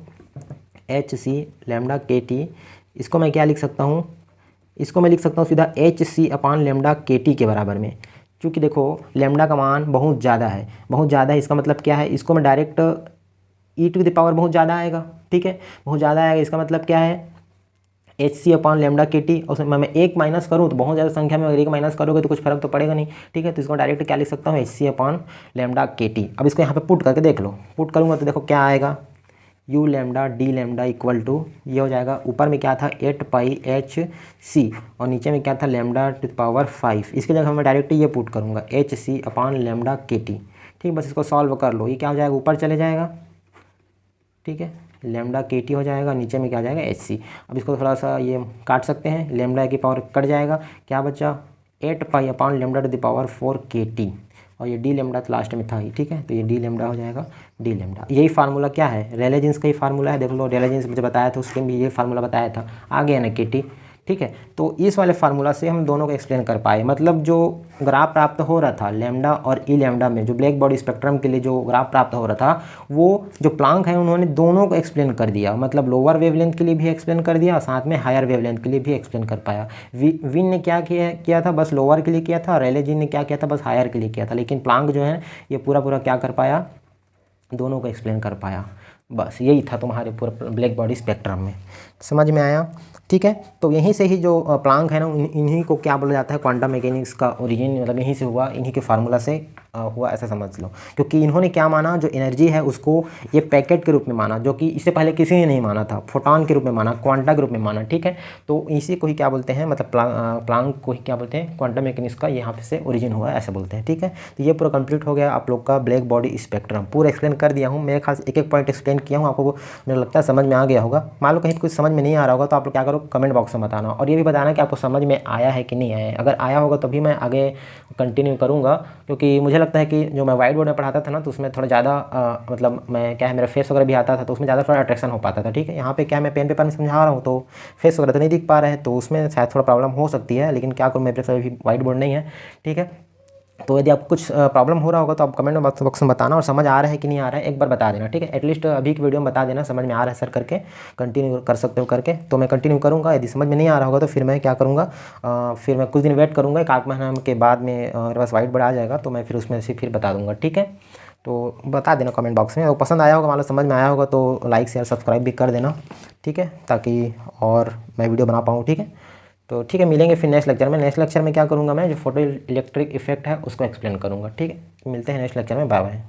H C lambda K T, इसको मैं क्या लिख सकता हूँ, इसको मैं लिख सकता हूँ सीधा H C upon lambda K T के बराबर में। क्योंकि देखो लैम्डा का मान बहुत ज़्यादा है, बहुत ज़्यादा है, इसका मतलब क्या है, इसको मैं direct E to the power बहुत ज़्यादा आएगा, ठीक है, बहुत ज़्यादा आएगा, इसका मतलब क्या है, एच सी अपॉन लेमडा के टी, उसमें मैं एक माइनस करूँ तो बहुत ज़्यादा संख्या में अगर एक माइनस करोगे तो कुछ फर्क तो पड़ेगा नहीं, ठीक है। तो इसको डायरेक्ट क्या लिख सकता हूँ, एच सी अपॉन लेमडा के टी। अब इसको यहाँ पे पुट करके देख लो, पुट करूँगा तो देखो क्या आएगा, U lambda D lambda equal to ये हो जाएगा, ऊपर में क्या था 8 पाई एच सी और नीचे में क्या था लेमडा टू द पावर 5। इसके जगह मैं डायरेक्ट ये पुट करूँगा एच सी अपॉन लेमडा के टी, ठीक। बस इसको सॉल्व कर लो, ये क्या हो जाएगा, ऊपर चले जाएगा, ठीक है, लेमडा के टी हो जाएगा, नीचे में क्या आ जाएगा एच सी। अब इसको थोड़ा सा ये काट सकते हैं, लेमडा की पावर कट जाएगा, क्या बचा 8 pi upon lambda two the power 4 के टी, और ये डी लेमडा तो लास्ट में था ही, ठीक है। तो ये डी लेमडा हो जाएगा, डी लेमडा। यही फार्मूला क्या है, रेले जीन्स का ही फार्मूला है, देख लो रेले जीन्स मुझे बताया था, उसके भी ये फार्मूला बताया था, आ गया ना के टी, ठीक है। तो इस वाले फार्मूला से हम दोनों को एक्सप्लेन कर पाए, मतलब जो ग्राफ प्राप्त हो रहा था लेमडा और ई लेमडा में, जो ब्लैक बॉडी स्पेक्ट्रम के लिए जो ग्राफ प्राप्त हो रहा था, वो जो प्लांक है उन्होंने दोनों को एक्सप्लेन कर दिया, मतलब लोअर वेवलेंथ के लिए भी एक्सप्लेन कर दिया, साथ में हायर वेवलेंथ के लिए भी एक्सप्लेन कर पाया। विन ने क्या किया था, बस लोअर के लिए किया था, रेले जीन ने क्या किया था, बस हायर के लिए किया था, लेकिन प्लांक जो है ये पूरा क्या कर पाया, दोनों को एक्सप्लेन कर पाया। बस यही था तुम्हारे पूरा ब्लैक बॉडी स्पेक्ट्रम में, समझ में आया, ठीक है। तो यहीं से ही जो प्लांक है ना, इन्हीं को क्या बोला जाता है, क्वांटम मैकेनिक्स का ओरिजिन मतलब यहीं से हुआ, इन्हीं के फार्मूला से हुआ, ऐसा समझ लो। क्योंकि इन्होंने क्या माना, जो एनर्जी है उसको ये पैकेट के रूप में माना, जो कि इससे पहले किसी ने नहीं माना था, फोटॉन के रूप में माना, क्वांटा के रूप में माना, ठीक है। तो इसी को ही क्या बोलते हैं, मतलब प्लांक को ही क्या बोलते हैं, क्वांटम मैकेनिक्स का यहाँ से ओरिजिन हुआ है, ऐसे बोलते हैं, ठीक है। तो ये पूरा कंप्लीट हो गया आप लोग का ब्लैक बॉडी स्पेक्ट्रम, पूरा एक्सप्लेन कर दिया हूँ, मेरे ख्याल से एक पॉइंट एक्सप्लेन किया हूँ, आपको मुझे लगता है समझ में आ गया होगा। मान लो कहीं कुछ समझ में नहीं आ रहा होगा तो आप लोग क्या करो, कमेंट बॉक्स में बताना, और ये भी बताना कि आपको समझ में आया है कि नहीं आया है। अगर आया होगा तो भी मैं आगे कंटिन्यू करूँगा, क्योंकि मुझे लगता है कि जो मैं वाइट बोर्ड में पढ़ाता था ना, तो उसमें थोड़ा ज़्यादा मतलब मैं क्या है, मेरा फेस वगैरह भी आता था, तो उसमें ज़्यादा थोड़ा अट्रैक्शन हो पाता था, ठीक है। यहाँ पे क्या मैं पेन पेपर में समझा रहा हूँ तो फेस वगैरह तो नहीं दिख पा रहा है, तो उसमें शायद थोड़ा प्रॉब्लम हो सकती है, लेकिन क्या करूँ, मेरे पास अभी वाइट बोर्ड नहीं है, ठीक है। तो यदि आपको कुछ प्रॉब्लम हो रहा होगा तो आप कमेंट बॉक्स में बताना, और समझ आ रहा है कि नहीं आ रहा है एक बार बता देना, ठीक है। एटलीस्ट अभी की वीडियो में बता देना समझ में आ रहा है सर करके, कंटिन्यू कर सकते हो करके, तो मैं कंटिन्यू करूँगा। यदि समझ में नहीं आ रहा होगा तो फिर मैं क्या करूँगा, फिर मैं कुछ दिन वेट करूँगा, एक आध महीना के बाद में मेरे पास वाइट बोर्ड आ जाएगा, तो मैं फिर उसमें से फिर बता दूँगा, ठीक है। तो बता देना कमेंट बॉक्स में, अगर पसंद आया होगा, मान लो समझ में आया होगा तो लाइक शेयर सब्सक्राइब भी कर देना, ठीक है, ताकि और मैं वीडियो बना पाऊँ, ठीक है। तो ठीक है, मिलेंगे फिर नेक्स्ट लेक्चर में। नेक्स्ट लेक्चर में क्या करूँगा मैं, जो फोटो इलेक्ट्रिक इफेक्ट है उसको एक्सप्लेन करूँगा, ठीक है। मिलते हैं नेक्स्ट लेक्चर में, बाय बाय।